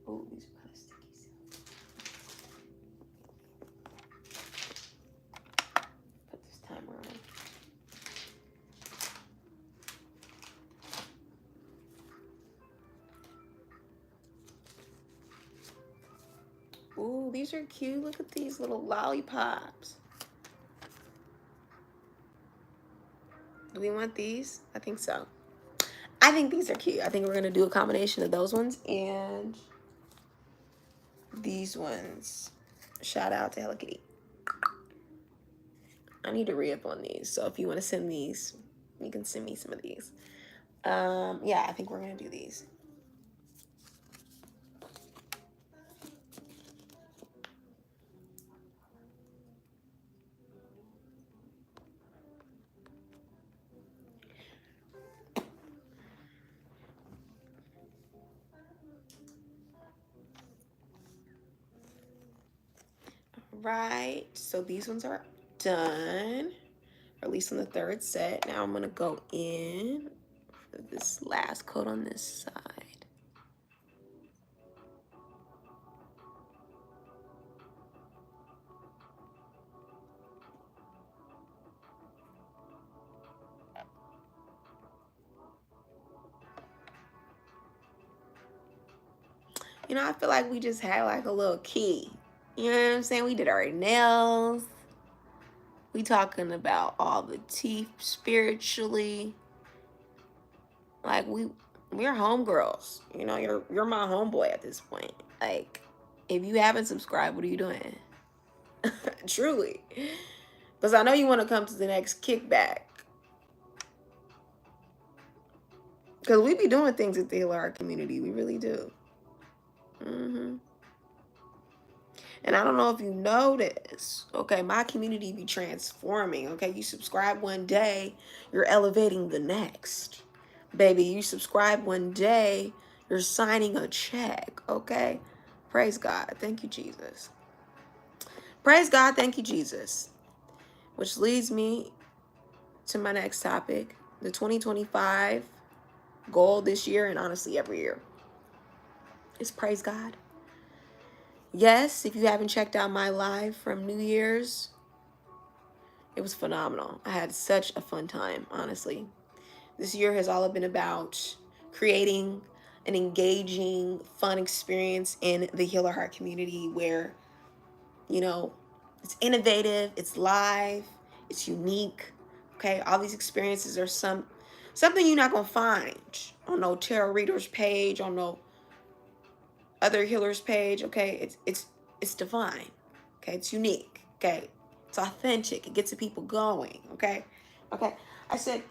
Oh, these are kind of sticky. Put this timer on. Ooh, these are cute. Look at these little lollipops. Do we want these? I think so. I think these are cute. I think we're going to do a combination of those ones and these ones. Shout out to Hello Kitty. I need to re-up on these. So if you want to send these, you can send me some of these. Yeah, I think we're gonna do these. Right, so these ones are done, or at least on the third set. Now I'm gonna go in for this last coat on this side. You know, I feel like we just had like a little key. You know what I'm saying? We did our nails. We talking about all the teeth spiritually. Like we're homegirls. You know, you're my homeboy at this point. Like, if you haven't subscribed, what are you doing? Truly. Because I know you want to come to the next kickback. Because we be doing things at the Heal Our community. We really do. And I don't know if you know this. Okay, my community be transforming. Okay, you subscribe one day, you're elevating the next. Baby, you subscribe one day, you're signing a check. Okay, praise God. Thank you, Jesus. Praise God. Thank you, Jesus. Which leads me to my next topic, the 2025 goal this year, and honestly every year, is praise God. Yes, if you haven't checked out my live from New Year's, it was phenomenal. I had such a fun time, honestly. This year has all been about creating an engaging, fun experience in the Healer Heart community where, you know, it's innovative, it's live, it's unique. Okay, all these experiences are something you're not gonna find on no tarot reader's page, on no other healer's page. Okay, it's divine. Okay, it's unique. Okay, it's authentic. It gets the people going. Okay, I said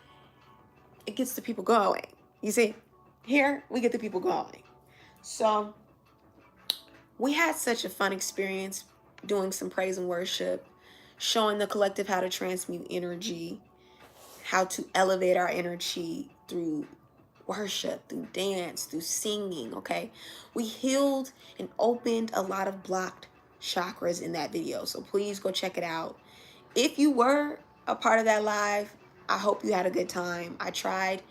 it gets the people going. You see, here we get the people going. So we had such a fun experience doing some praise and worship, showing the collective how to transmute energy, how to elevate our energy through worship, through dance, through singing. Okay, we healed and opened a lot of blocked chakras in that video, so please go check it out. If you were a part of that live, I hope you had a good time. I tried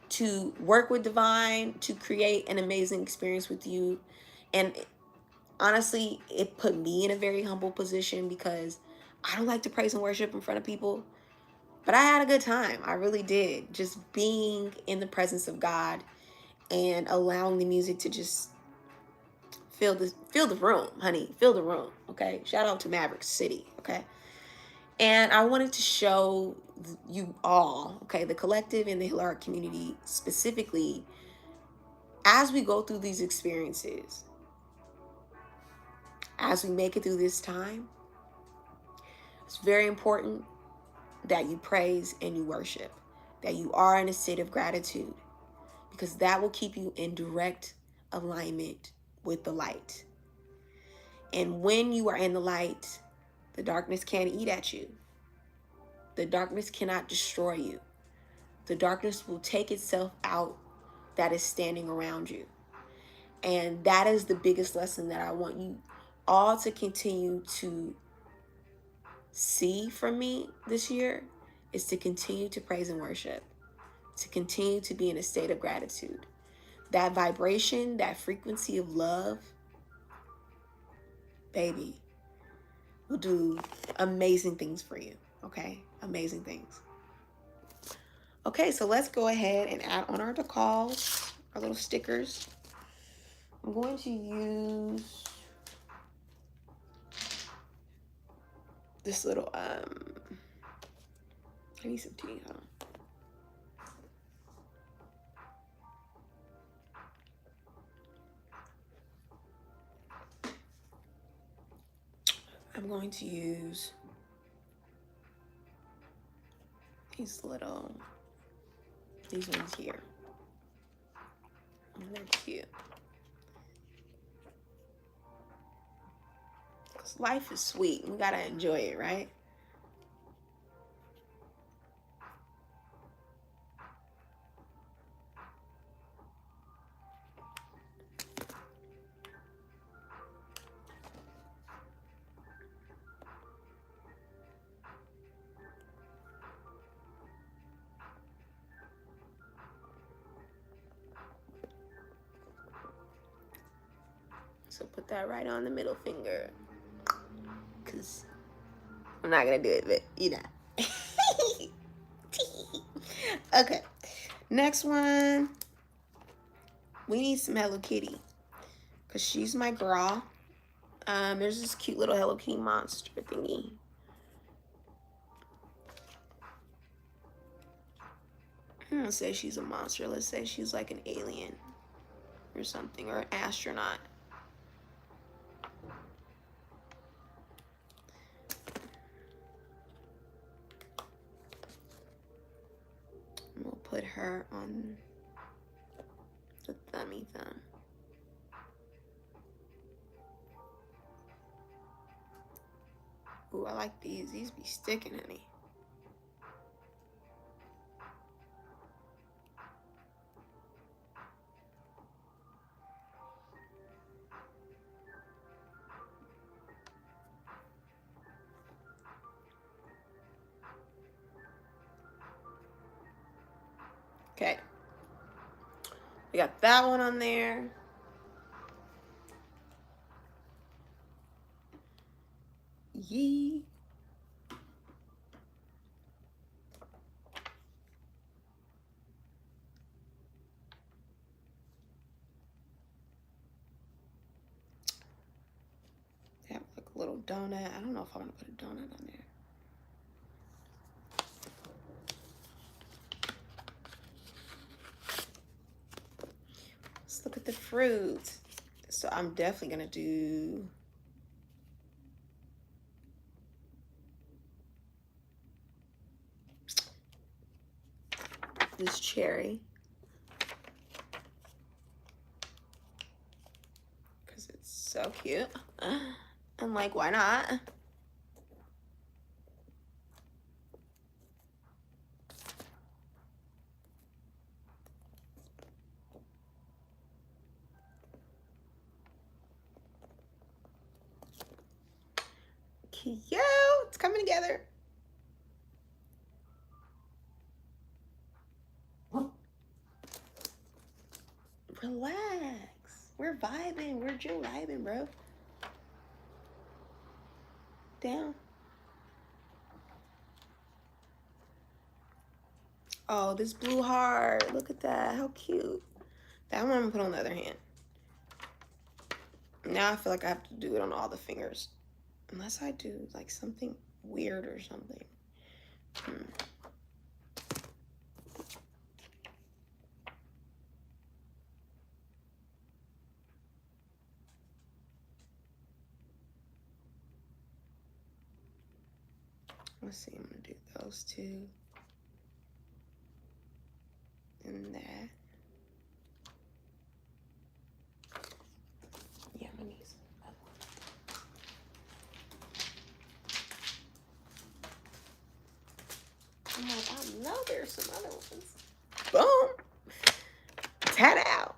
to work with divine to create an amazing experience with you, and honestly, it put me in a very humble position because I don't like to praise and worship in front of people. But I had a good time. I really did. Just being in the presence of God and allowing the music to just fill the room, honey. Fill the room. Okay. Shout out to Maverick City. Okay. And I wanted to show you all, okay, the collective and the Heal Our community specifically, as we go through these experiences, as we make it through this time, it's very important that you praise and you worship, that you are in a state of gratitude, because that will keep you in direct alignment with the light. And when you are in the light, the darkness can't eat at you. The darkness cannot destroy you. The darkness will take itself out that is standing around you. And that is the biggest lesson that I want you all to continue to see from me this year, is to continue to praise and worship, to continue to be in a state of gratitude. That vibration, that frequency of love, baby, will do amazing things for you. Okay? Amazing things. Okay, so let's go ahead and add on our decals, our little stickers. I'm going to use this little, I need some tea, huh? I'm going to use these ones here. And they're cute. Because life is sweet. We gotta enjoy it, right? So put that right on the middle finger. Because I'm not going to do it, but you know. Okay. Next one. We need some Hello Kitty. Because she's my girl. There's this cute little Hello Kitty monster thingy. I'm gonna say she's a monster. Let's say she's like an alien or something, or an astronaut. And we'll put her on the thummy thumb. Ooh, I like these. These be sticking, honey. Okay. We got that one on there. Yee. They have like a little donut. I don't know if I want to put a donut on there. Let's look at the fruit. So I'm definitely gonna do this cherry because it's so cute. And like, why not? Cute. It's coming together. Relax. We're vibing. We're Jill vibing, bro. Down. Oh, this blue heart. Look at that. How cute. That one I'm gonna put on the other hand. Now I feel like I have to do it on all the fingers. Unless I do like something weird or something. Let's see, I'm gonna do those two. And that. Yeah, I'm gonna use that one. I'm like, I know there's some other ones. Boom. Tat out.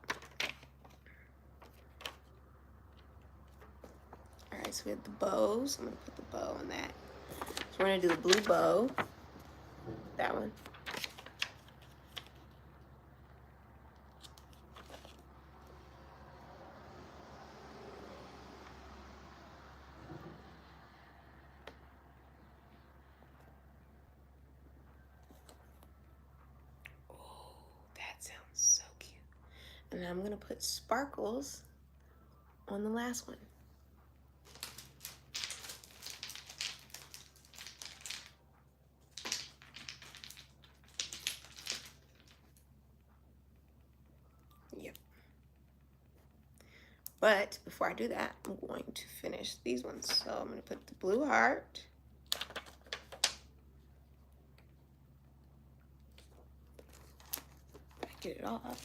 Alright, so we have the bows. I'm gonna put the bow on that. So we're gonna do the blue bow. That one. Oh, that sounds so cute. And I'm gonna put sparkles on the last one. Yep. But before I do that, I'm going to finish these ones. So I'm gonna put the blue heart. Get it off.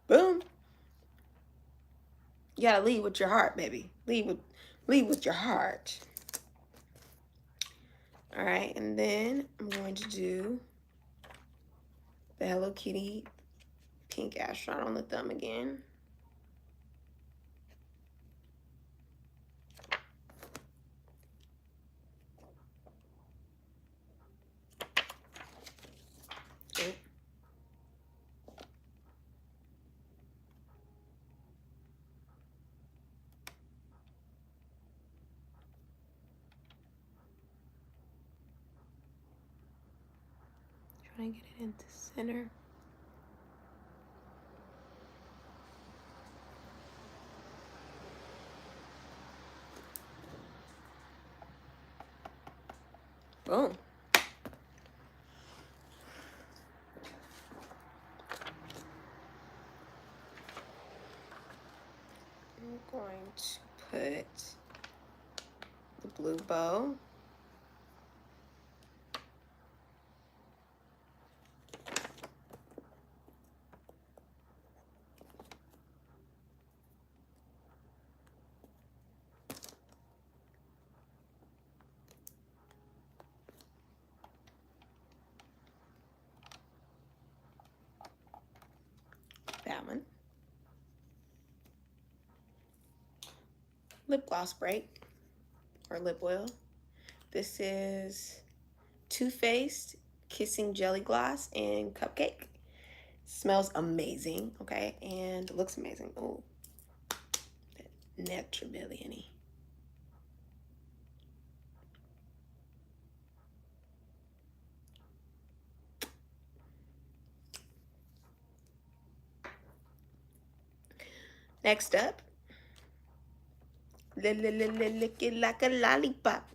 Boom. You gotta lead with your heart, baby. Lead with your heart. All right, and then I'm going to do the Hello Kitty pink astronaut on the thumb again. Okay. Trying to get it into center. Boom. I'm going to put the blue bow. That one. Lip gloss break or lip oil. This is Too Faced Kissing Jelly Gloss and Cupcake. Smells amazing, okay, and looks amazing. Oh, nectar billiony. Next up, lick it like a lollipop.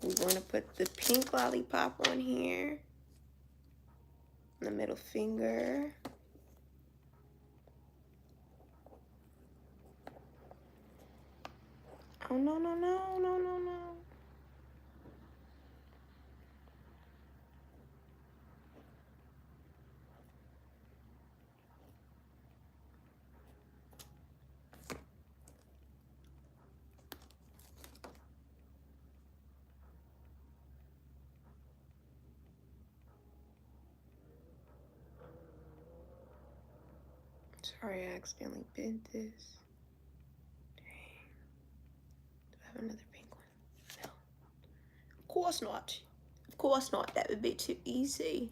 We're going to put the pink lollipop on here. The middle finger. Oh, no, no, no, no, no, no. Sorry, I accidentally bent this. Dang. Do I have another pink one? No. Of course not. Of course not. That would be too easy.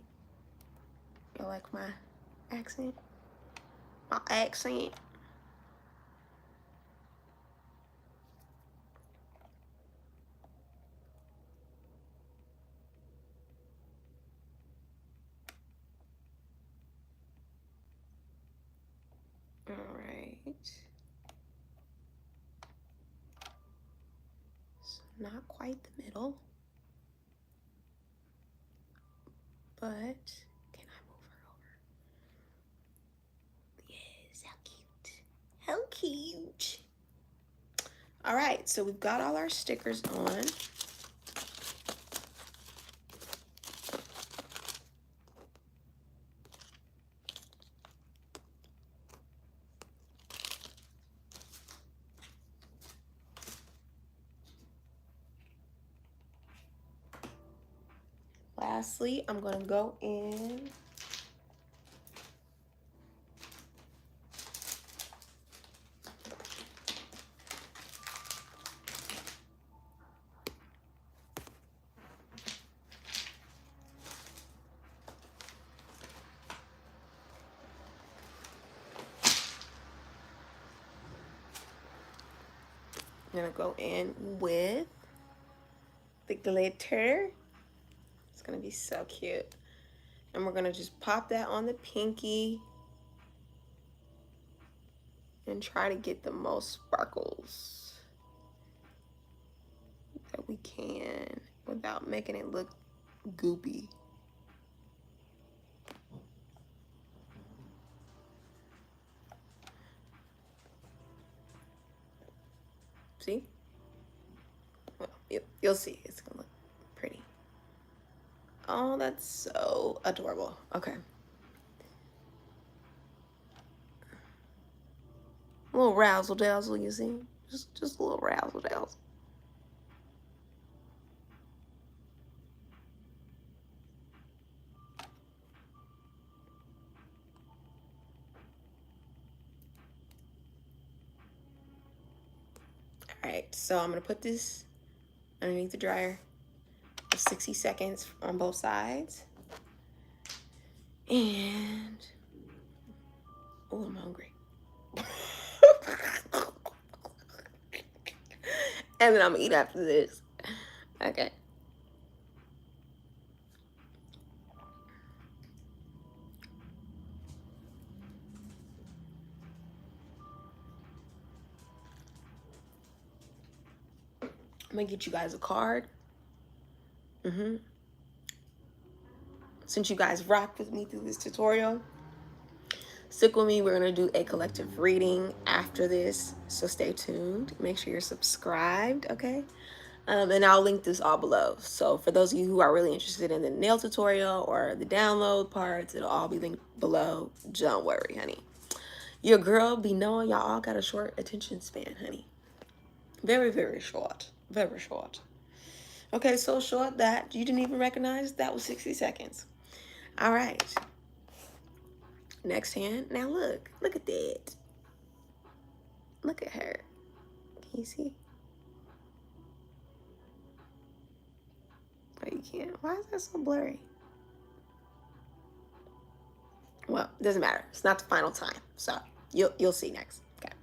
You like my accent? My accent? All right. So not quite the middle, but can I move her over? Yes, how cute. How cute. All right, so we've got all our stickers on. Lastly, I'm gonna go in with the glitter. It's gonna be so cute. And we're gonna just pop that on the pinky. and try to get the most sparkles that we can without making it look goopy. See? Well, you'll see. It's gonna look pretty. Oh, that's so adorable. Okay. A little razzle dazzle, you see? Just a little razzle dazzle. All right, so I'm gonna put this underneath the dryer for 60 seconds on both sides. And, oh, I'm hungry. And then I'm gonna eat after this. Okay. I'm gonna get you guys a card. Since you guys rocked with me through this tutorial, stick with me. We're gonna do a collective reading after this, so stay tuned. Make sure you're subscribed, okay? And I'll link this all below. So for those of you who are really interested in the nail tutorial or the download parts, it'll all be linked below. Don't worry, honey. Your girl be knowing y'all all got a short attention span, honey. Very, very short. Very short. Okay, so short that you didn't even recognize that was 60 seconds. All right. Next hand. Now look. Look at that. Look at her. Can you see? Oh, you can't. Why is that so blurry? Well, it doesn't matter. It's not the final time. So you'll see next. Okay.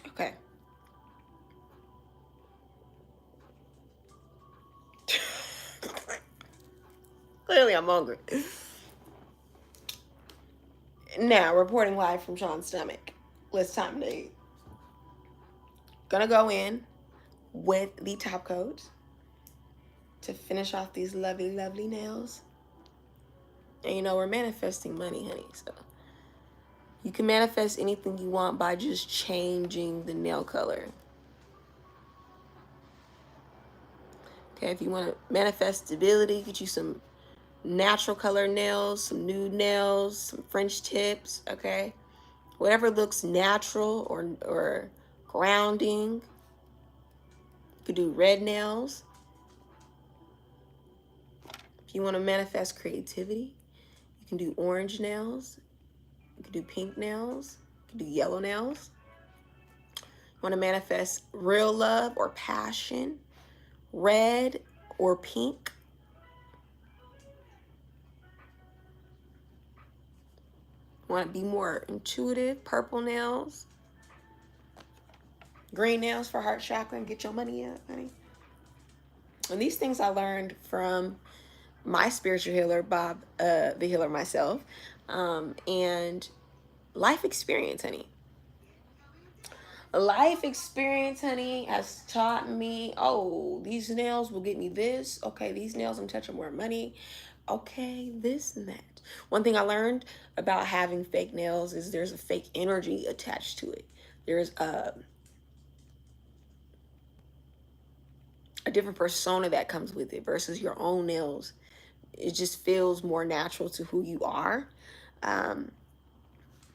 Okay. Clearly I'm hungry. Now, reporting live from Sean's stomach. It's time to eat. Gonna go in with the top coat to finish off these lovely, lovely nails. And you know, we're manifesting money, honey. So you can manifest anything you want by just changing the nail color. Okay, if you want to manifest stability, get you some natural color nails, some nude nails, some French tips, okay? Whatever looks natural or grounding. You could do red nails. If you want to manifest creativity, you can do orange nails. You can do pink nails. You can do yellow nails. You want to manifest real love or passion, red or pink. You want to be more intuitive, purple nails. Green nails for heart chakra and get your money up, honey. And these things I learned from my spiritual healer, Bob, the healer myself, and life experience, honey. Life experience, honey, has taught me, oh, these nails will get me this. Okay, these nails, I'm touching more money. Okay, this and that. One thing I learned about having fake nails is there's a fake energy attached to it. There's a different persona that comes with it versus your own nails. It just feels more natural to who you are.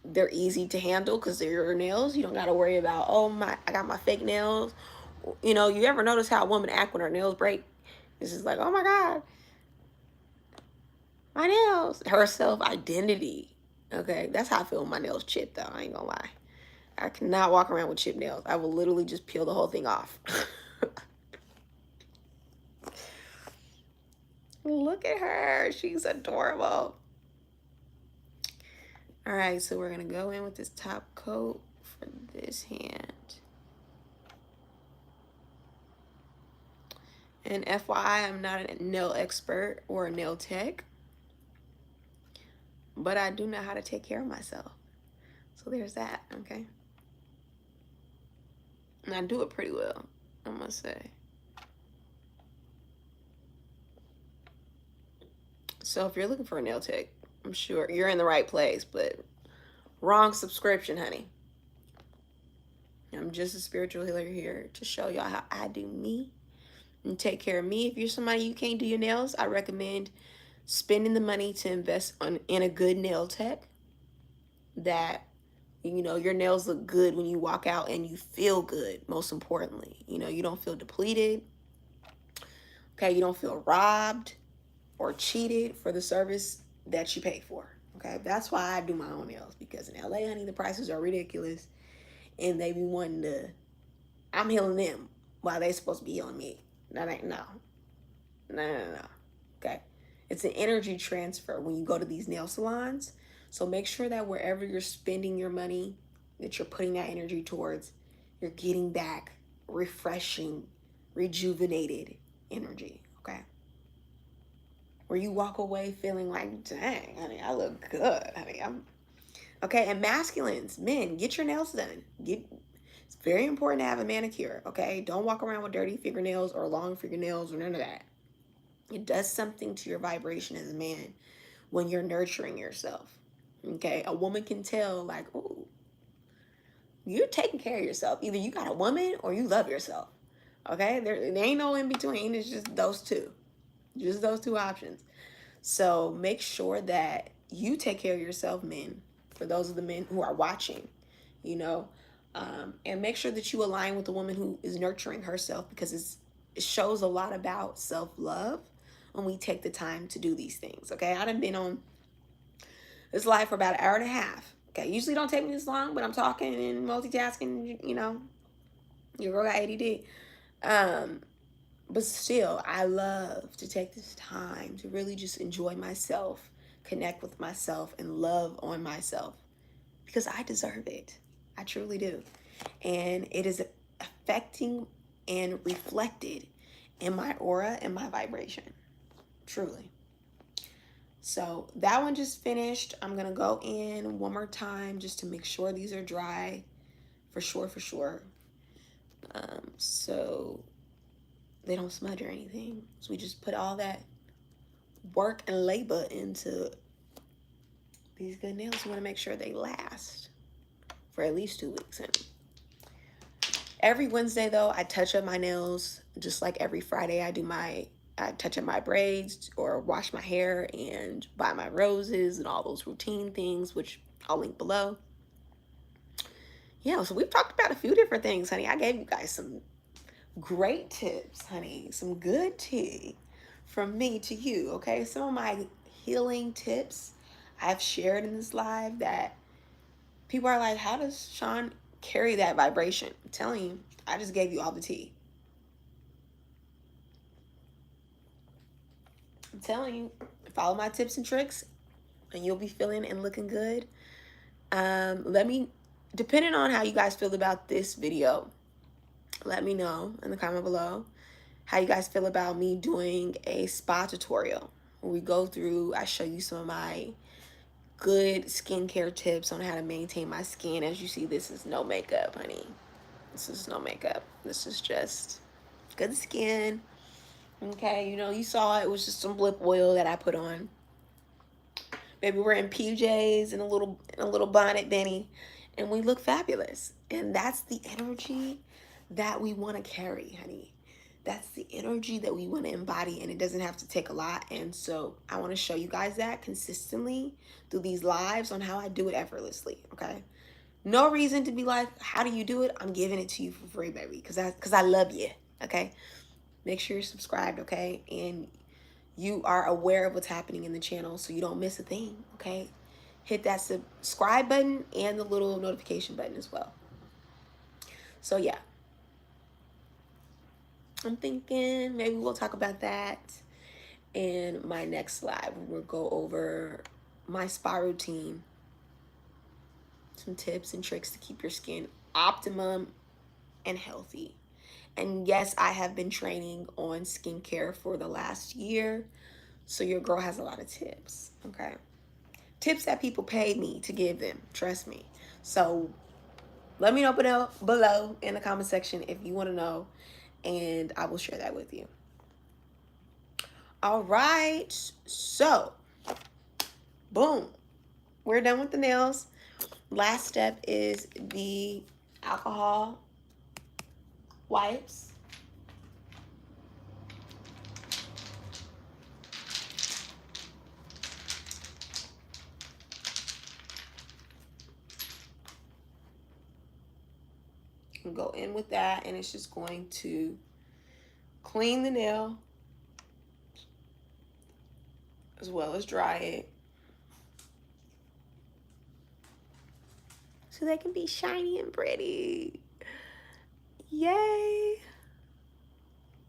they're easy to handle because they're your nails. You don't got to worry about, oh my, I got my fake nails. You know, you ever notice how a woman act when her nails break? It's just like, oh my God, my nails. Her self identity. Okay, that's how I feel when my nails chipped, though. I ain't gonna lie. I cannot walk around with chipped nails. I will literally just peel the whole thing off. Look at her. She's adorable. All right, so we're going to go in with this top coat for this hand. And FYI, I'm not a nail expert or a nail tech, but I do know how to take care of myself. So there's that, okay? And I do it pretty well, I must say. So if you're looking for a nail tech, I'm sure you're in the right place, but wrong subscription, honey. I'm just a spiritual healer here to show y'all how I do me and take care of me. If you're somebody you can't do your nails, I recommend spending the money to invest in a good nail tech that, you know, your nails look good when you walk out and you feel good, most importantly. You know, you don't feel depleted. Okay, you don't feel robbed or cheated for the service that you pay for. Okay, that's why I do my own nails, because in LA, honey, the prices are ridiculous and they be wanting to, I'm healing them while they supposed to be healing me. That ain't, no. Okay, it's an energy transfer when you go to these nail salons. So make sure that wherever you're spending your money, that you're putting that energy towards, you're getting back refreshing, rejuvenated energy. Okay, where you walk away feeling like, dang, honey, I look good. Honey, I'm okay. And masculines, men, get your nails done. It's very important to have a manicure. Okay, don't walk around with dirty fingernails or long fingernails or none of that. It does something to your vibration as a man when you're nurturing yourself. Okay, a woman can tell, like, oh, you're taking care of yourself. Either you got a woman or you love yourself. Okay, there ain't no in between. It's just those two. Just those two options. So make sure that you take care of yourself, men, for those of the men who are watching, you know, and make sure that you align with the woman who is nurturing herself, because it shows a lot about self-love when we take the time to do these things. Okay, I done been on this live for about an hour and a half. Okay, usually don't take me this long, but I'm talking and multitasking, you know, your girl got ADD. But still, I love to take this time to really just enjoy myself, connect with myself, and love on myself, because I deserve it. I truly do. And it is affecting and reflected in my aura and my vibration. Truly. So that one just finished. I'm going to go in one more time just to make sure these are dry. For sure. So they don't smudge or anything. So we just put all that work and labor into these good nails. We want to make sure they last for at least 2 weeks. And every Wednesday, though, I touch up my nails. Just like every Friday, I touch up my braids or wash my hair and buy my roses and all those routine things, which I'll link below. Yeah, so we've talked about a few different things, honey. I gave you guys some great tips, honey. Some good tea from me to you, okay? Some of my healing tips I've shared in this live that people are like, how does Sean carry that vibration? I'm telling you, I just gave you all the tea. I'm telling you, follow my tips and tricks and you'll be feeling and looking good. Let me, depending on how you guys feel about this video, let me know in the comment below how you guys feel about me doing a spa tutorial where we go through, I show you some of my good skincare tips on how to maintain my skin. As you see, this is no makeup, honey. This is no makeup. This is just good skin. Okay, you know, you saw it was just some lip oil that I put on. Maybe we're in PJs and a little bonnet, Benny, and we look fabulous. And that's the energy that we want to carry, honey. That's the energy that we want to embody, and it doesn't have to take a lot. And so I want to show you guys that consistently through these lives on how I do it effortlessly. Okay, no reason to be like, how do you do it? I'm giving it to you for free, baby, because I love you. Okay, make sure you're subscribed. Okay, and you are aware of what's happening in the channel so you don't miss a thing. Okay, hit that subscribe button and the little notification button as well. So yeah, I'm thinking maybe we'll talk about that in my next live. We'll go over my spa routine, some tips and tricks to keep your skin optimum and healthy. And yes, I have been training on skincare for the last year, so your girl has a lot of tips. Okay, tips that people pay me to give them, trust me. So let me know below in the comment section if you want to know, and I will share that with you. All right, so boom, we're done with the nails. Last step is the alcohol wipes. We'll go in with that, and it's just going to clean the nail as well as dry it so they can be shiny and pretty. Yay!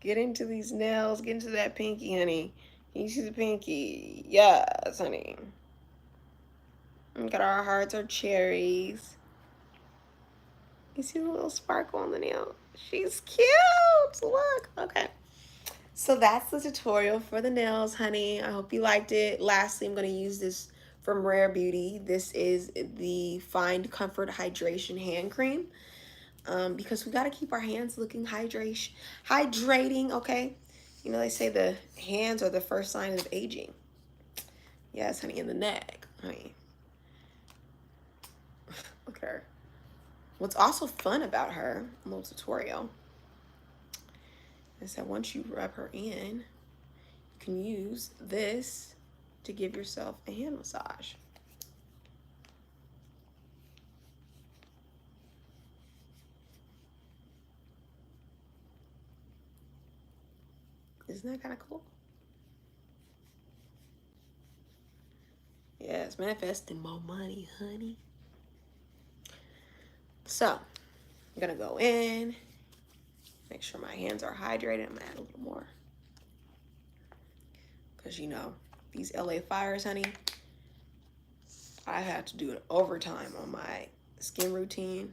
Get into these nails, get into that pinky, honey. Can you see the pinky? Yes, honey. Look at our hearts, our cherries. You see the little sparkle on the nail? She's cute. Look. Okay. So that's the tutorial for the nails, honey. I hope you liked it. Lastly, I'm going to use this from Rare Beauty. This is the Find Comfort Hydration Hand Cream. Because we got to keep our hands looking hydrating, okay? You know, they say the hands are the first sign of aging. Yes, honey, in the neck, honey. Look at her. What's also fun about her, a little tutorial, is that once you rub her in, you can use this to give yourself a hand massage. Isn't that kind of cool? Yes, manifesting more money, honey. So, I'm gonna go in, make sure my hands are hydrated. I'm gonna add a little more. Because, you know, these LA fires, honey, I had to do an overtime on my skin routine,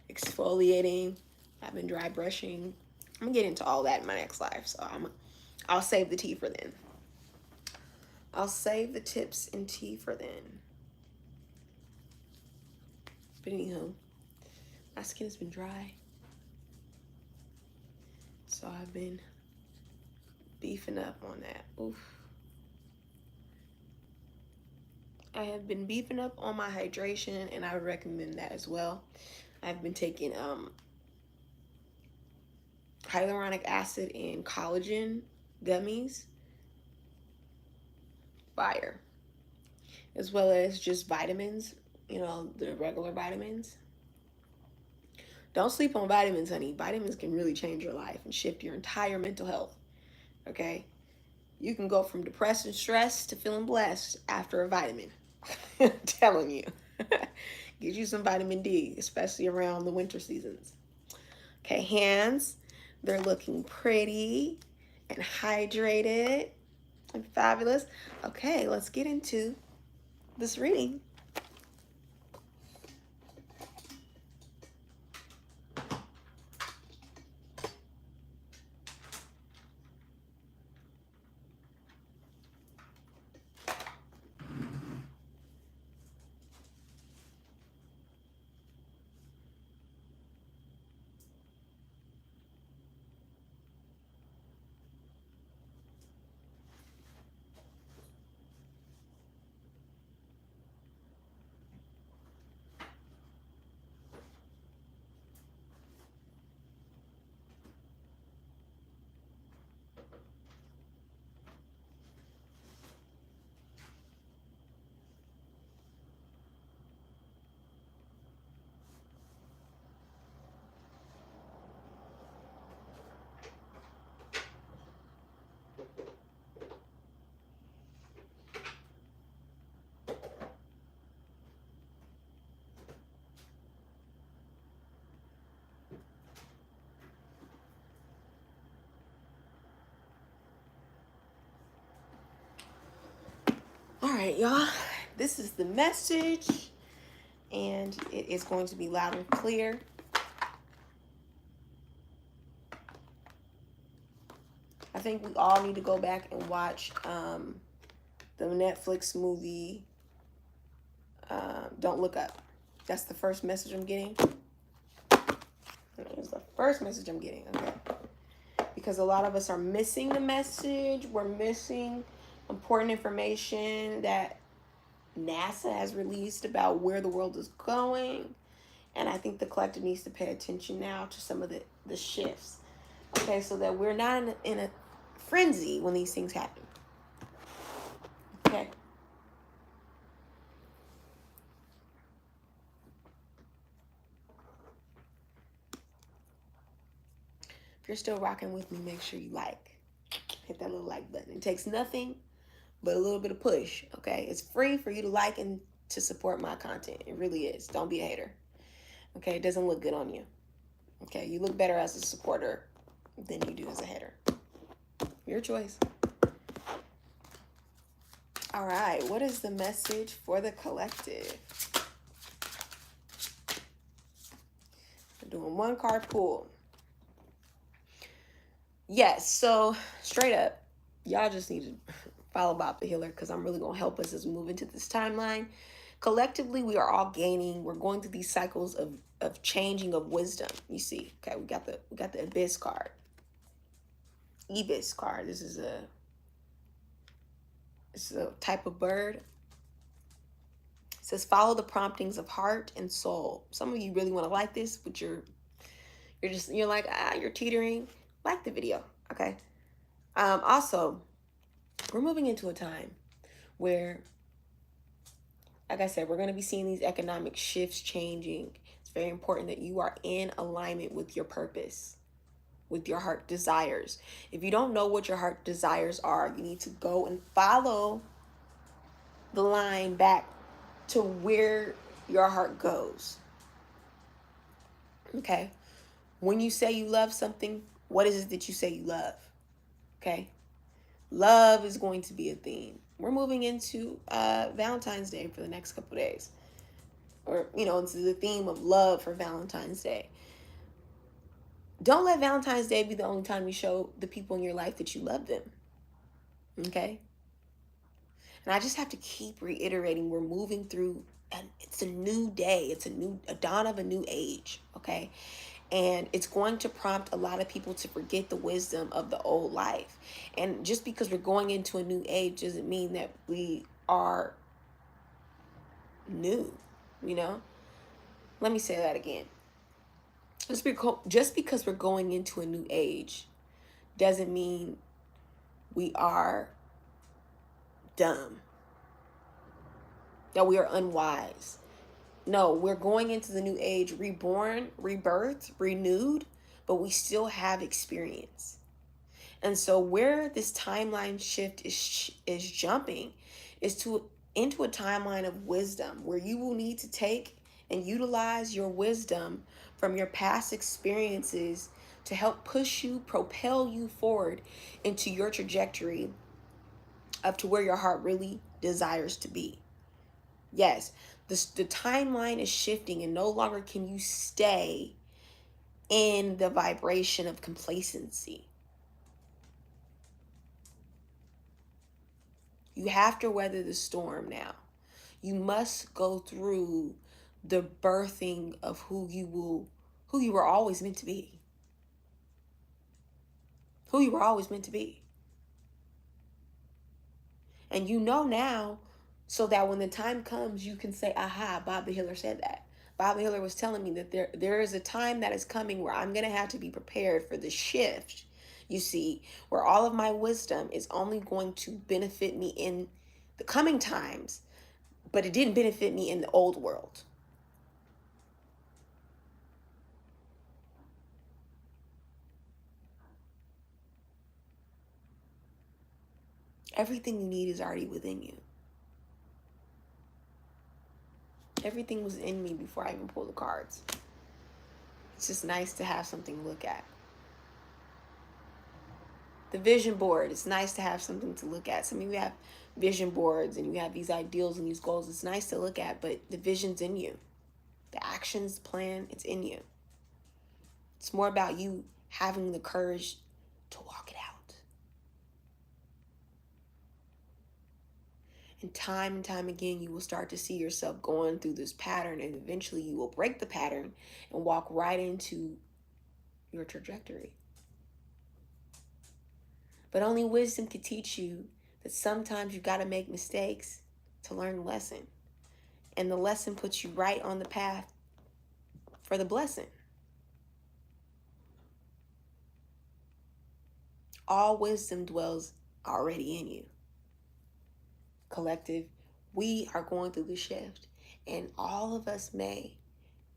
exfoliating. I've been dry brushing. I'm gonna get into all that in my next live, so I'll save the tea for then. I'll save the tips and tea for then. But anywho, my skin has been dry, so I've been beefing up on that. Oof. I have been beefing up on my hydration, and I would recommend that as well. I've been taking hyaluronic acid and collagen gummies, fire, as well as just vitamins, you know, the regular vitamins. Don't sleep on vitamins, honey. Vitamins can really change your life and shift your entire mental health, okay? You can go from depressed and stressed to feeling blessed after a vitamin. I'm telling you. Get you some vitamin D, especially around the winter seasons. Okay, hands, they're looking pretty and hydrated and fabulous. Okay, let's get into this reading. All right, y'all. This is the message, and it is going to be loud and clear. I think we all need to go back and watch the Netflix movie, Don't Look Up. That's the first message I'm getting. It's the first message I'm getting, okay? Because a lot of us are missing the message. We're missing important information that NASA has released about where the world is going. And I think the collective needs to pay attention now to some of the shifts. Okay, so that we're not in a frenzy when these things happen. Okay. If you're still rocking with me, make sure you hit that little like button. It takes nothing but a little bit of push. Okay, it's free for you to like and to support my content. It really is. Don't be a hater. Okay, it doesn't look good on you. Okay, you look better as a supporter than you do as a hater. Your choice. All right, what is the message for the collective? I'm doing one card pull. Yes, so straight up, y'all just need to follow Bob the Healer because I'm really going to help us as we move into this timeline. Collectively, we are all gaining. We're going through these cycles of changing of wisdom. You see, okay, we got the Abyss card. Ibis card. This is a type of bird. It says follow the promptings of heart and soul. Some of you really want to like this, but you're like, you're teetering. Like the video, okay? Also, we're moving into a time where, like I said, we're going to be seeing these economic shifts changing. It's very important that you are in alignment with your purpose, with your heart desires. If you don't know what your heart desires are, you need to go and follow the line back to where your heart goes. Okay? When you say you love something, what is it that you say you love? Okay? Love is going to be a theme. We're moving into Valentine's Day for the next couple days. Or, it's the theme of love for Valentine's Day. Don't let Valentine's Day be the only time you show the people in your life that you love them. Okay? And I just have to keep reiterating, we're moving through, and it's a new day. It's a dawn of a new age. Okay? And it's going to prompt a lot of people to forget the wisdom of the old life. And just because we're going into a new age doesn't mean that we are new, Let me say that again. Just because we're going into a new age doesn't mean we are dumb, that we are unwise. No, we're going into the new age, reborn, rebirth, renewed, but we still have experience. And so where this timeline shift is jumping is into a timeline of wisdom where you will need to take and utilize your wisdom from your past experiences to help push you, propel you forward into your trajectory up to where your heart really desires to be. Yes, the timeline is shifting, and no longer can you stay in the vibration of complacency. You have to weather the storm now. You must go through the birthing of who you were always meant to be. Who you were always meant to be. And now, so that when the time comes, you can say, aha, Bob the Healer said that. Bob the Healer was telling me that there is a time that is coming where I'm going to have to be prepared for the shift, you see, where all of my wisdom is only going to benefit me in the coming times, but it didn't benefit me in the old world. Everything you need is already within you. Everything was in me before I even pulled the cards. It's just nice to have something to look at. The vision board, it's nice to have something to look at. Some of you have vision boards and you have these ideals and these goals. It's nice to look at, but the vision's in you. The actions plan, it's in you. It's more about you having the courage to walk it out. And time again, you will start to see yourself going through this pattern, and eventually you will break the pattern and walk right into your trajectory. But only wisdom can teach you that sometimes you got to make mistakes to learn the lesson. And the lesson puts you right on the path for the blessing. All wisdom dwells already in you. Collective, we are going through the shift, and all of us may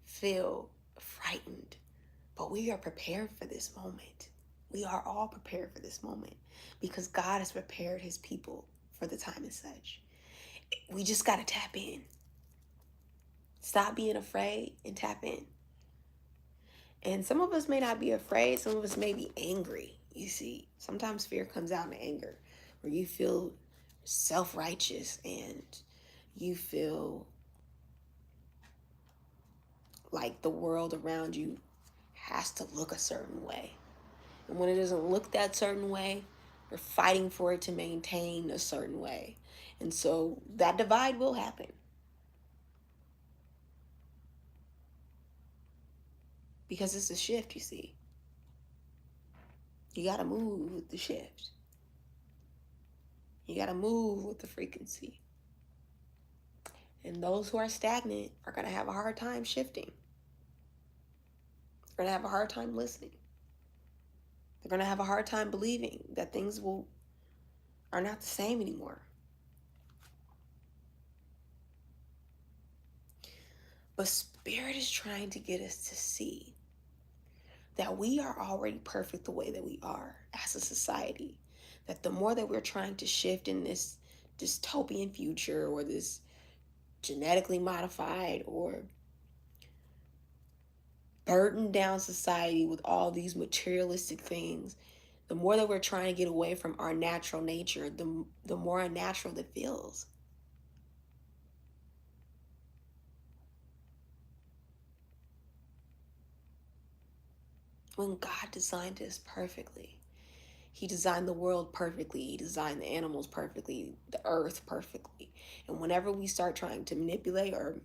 feel frightened, but we are prepared for this moment. We are all prepared for this moment because God has prepared his people for the time as such. We just got to tap in. Stop being afraid and tap in. And some of us may not be afraid. Some of us may be angry. You see, sometimes fear comes out in anger, where you feel self-righteous and you feel like the world around you has to look a certain way. And when it doesn't look that certain way, you're fighting for it to maintain a certain way. And so that divide will happen. Because it's a shift, you see. You got to move with the shift. You got to move with the frequency. And those who are stagnant are going to have a hard time shifting. They're going to have a hard time listening. They're going to have a hard time believing that things are not the same anymore. But Spirit is trying to get us to see that we are already perfect the way that we are as a society. That the more that we're trying to shift in this dystopian future or this genetically modified or burdened down society with all these materialistic things, the more that we're trying to get away from our natural nature, the more unnatural it feels. When God designed us perfectly, he designed the world perfectly, he designed the animals perfectly, the earth perfectly. And whenever we start trying to manipulate or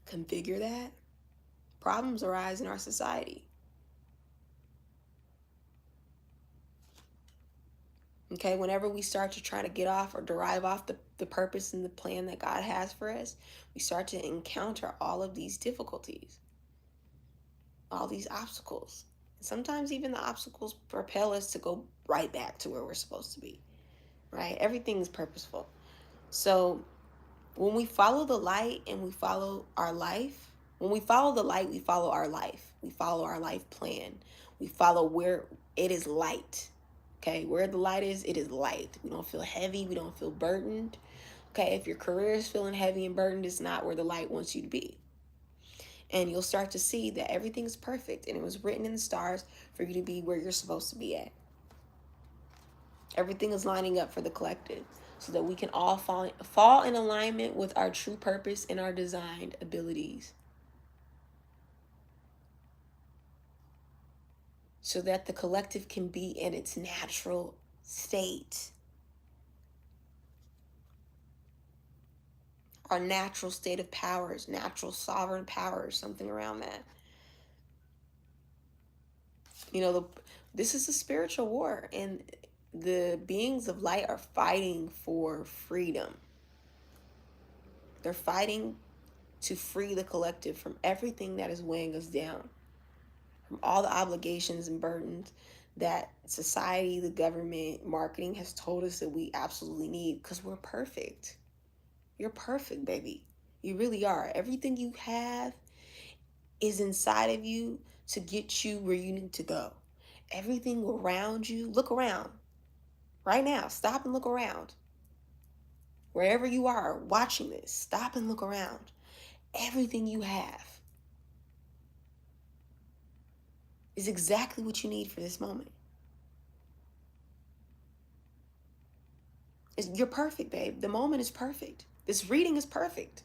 configure that, problems arise in our society. Okay, whenever we start to try to get off or derive off the purpose and the plan that God has for us, we start to encounter all of these difficulties, all these obstacles. Sometimes even the obstacles propel us to go right back to where we're supposed to be, right? Everything is purposeful. So when we follow the light and we follow our life, when we follow the light, we follow our life. We follow our life plan. We follow where it is light. Okay, where the light is, it is light. We don't feel heavy. We don't feel burdened. Okay, if your career is feeling heavy and burdened, it's not where the light wants you to be. And you'll start to see that everything's perfect and it was written in the stars for you to be where you're supposed to be at. Everything is lining up for the collective so that we can all fall in alignment with our true purpose and our designed abilities. So that the collective can be in its natural state. Our natural state of powers, natural sovereign powers, something around that. You know, this is a spiritual war, and the beings of light are fighting for freedom. They're fighting to free the collective from everything that is weighing us down, from all the obligations and burdens that society, the government, marketing has told us that we absolutely need because we're perfect. You're perfect, baby. You really are. Everything you have is inside of you to get you where you need to go. Everything around you, look around. Right now, stop and look around. Wherever you are watching this, stop and look around. Everything you have is exactly what you need for this moment. You're perfect, babe. The moment is perfect. This reading is perfect.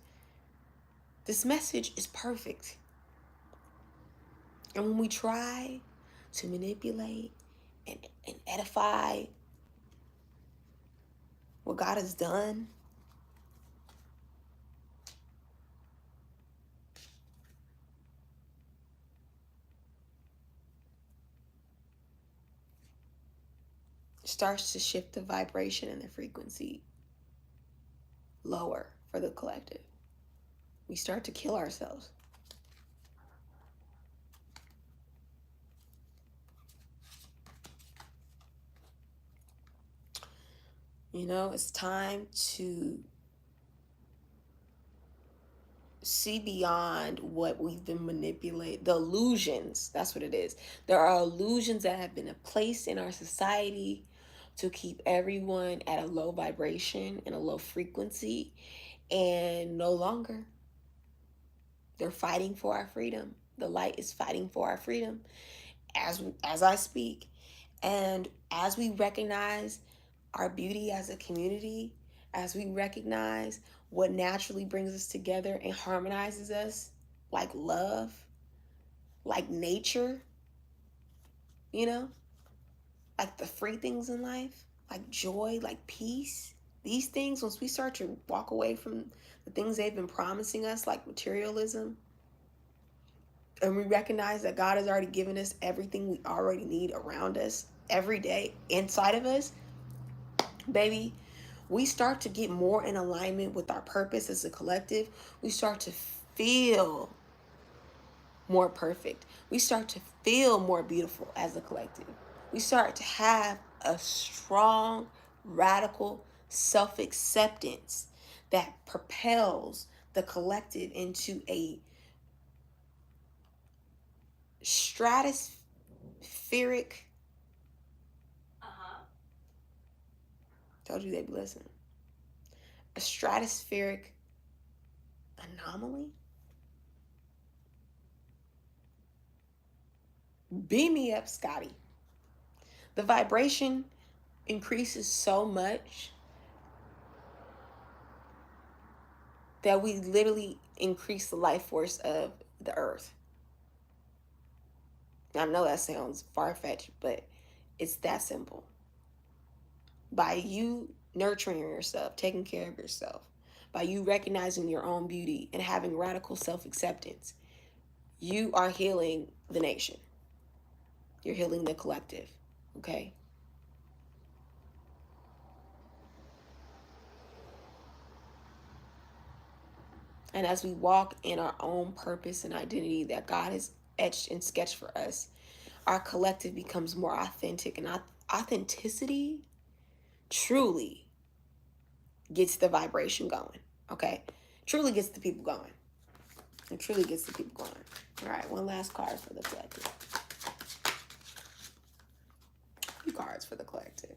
This message is perfect. And when we try to manipulate and edify what God has done, it starts to shift the vibration and the frequency lower for the collective. We start to kill ourselves. You know, it's time to see beyond what we've been manipulated. The illusions, that's what it is. There are illusions that have been placed in our society to keep everyone at a low vibration and a low frequency, and no longer. They're fighting for our freedom. The light is fighting for our freedom as I speak. And as we recognize our beauty as a community, as we recognize what naturally brings us together and harmonizes us, like love, like nature, you know, like the free things in life, like joy, like peace. These things, once we start to walk away from the things they've been promising us, like materialism, and we recognize that God has already given us everything we already need around us every day inside of us, baby, we start to get more in alignment with our purpose as a collective. We start to feel more perfect. We start to feel more beautiful as a collective. We start to have a strong, radical self acceptance that propels the collective into a stratospheric, told you they'd be listening, a stratospheric anomaly. Beam me up, Scotty. The vibration increases so much that we literally increase the life force of the earth. I know that sounds far-fetched, but it's that simple. By you nurturing yourself, taking care of yourself, by you recognizing your own beauty and having radical self-acceptance, you are healing the nation. You're healing the collective, okay? And as we walk in our own purpose and identity that God has etched and sketched for us, our collective becomes more authentic. And authenticity truly gets the vibration going, okay? Truly gets the people going. It truly gets the people going. All right, one last card for the collective. 2 cards for the collective.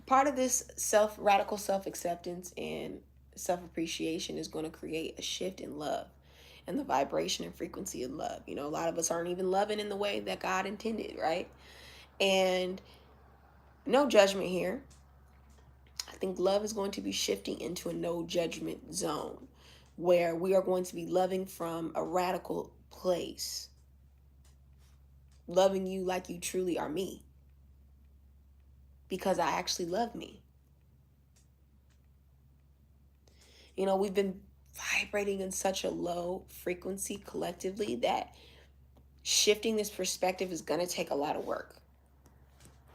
Part of this radical self-acceptance and self-appreciation is going to create a shift in love and the vibration and frequency of love. You know, a lot of us aren't even loving in the way that God intended, right? And no judgment here. I think love is going to be shifting into a no judgment zone where we are going to be loving from a radical place. Loving you like you truly are me. Because I actually love me. You know, we've been vibrating in such a low frequency collectively that shifting this perspective is going to take a lot of work.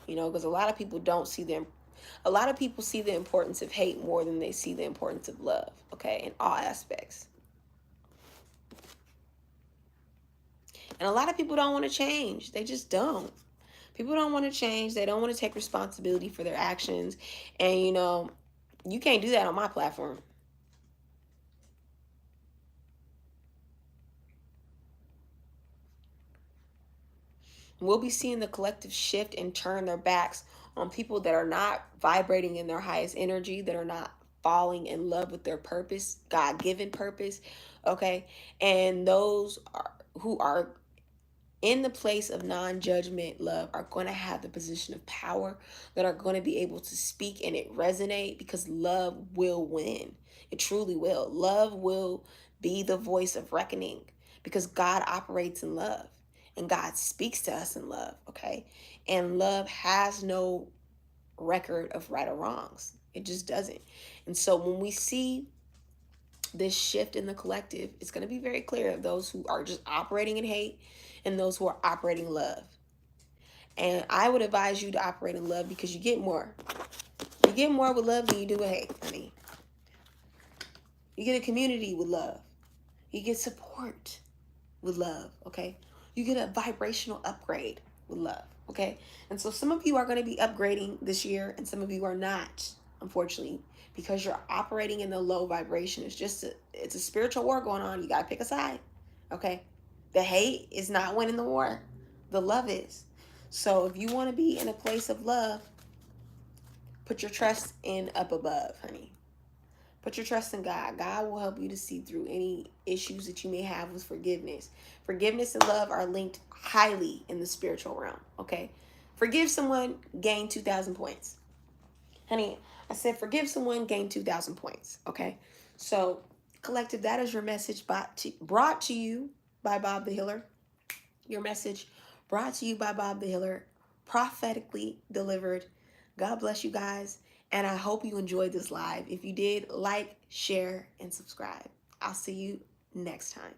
You know, because a lot of people see the importance of hate more than they see the importance of love, okay, in all aspects. And a lot of people don't want to change. They just don't. People don't want to change. They don't want to take responsibility for their actions. And, you know, you can't do that on my platform. We'll be seeing the collective shift and turn their backs on people that are not vibrating in their highest energy, that are not falling in love with their purpose, God-given purpose, okay? And those who are in the place of non-judgment love are going to have the position of power, that are going to be able to speak and it resonate, because love will win. It truly will. Love will be the voice of reckoning, because God operates in love and God speaks to us in love. Okay, and love has no record of right or wrongs. It just doesn't. And so when we see this shift in the collective, it's going to be very clear of those who are just operating in hate and those who are operating love. And I would advise you to operate in love, because you get more. You get more with love than you do with hate, honey. You get a community with love. You get support with love, okay? You get a vibrational upgrade with love, okay? And so some of you are going to be upgrading this year and some of you are not, unfortunately, because you're operating in the low vibration. It's a spiritual war going on. You got to pick a side, okay? The hate is not winning the war. The love is. So if you want to be in a place of love, put your trust in up above, honey. Put your trust in God. God will help you to see through any issues that you may have with forgiveness. Forgiveness and love are linked highly in the spiritual realm, okay? Forgive someone, gain 2,000 points. Honey, I said forgive someone, gain 2,000 points, okay? So, collective, that is your message brought to you by Bob the Healer. Your message brought to you by Bob the Healer, prophetically delivered. God bless you guys. And I hope you enjoyed this live. If you did, like, share, and subscribe. I'll see you next time.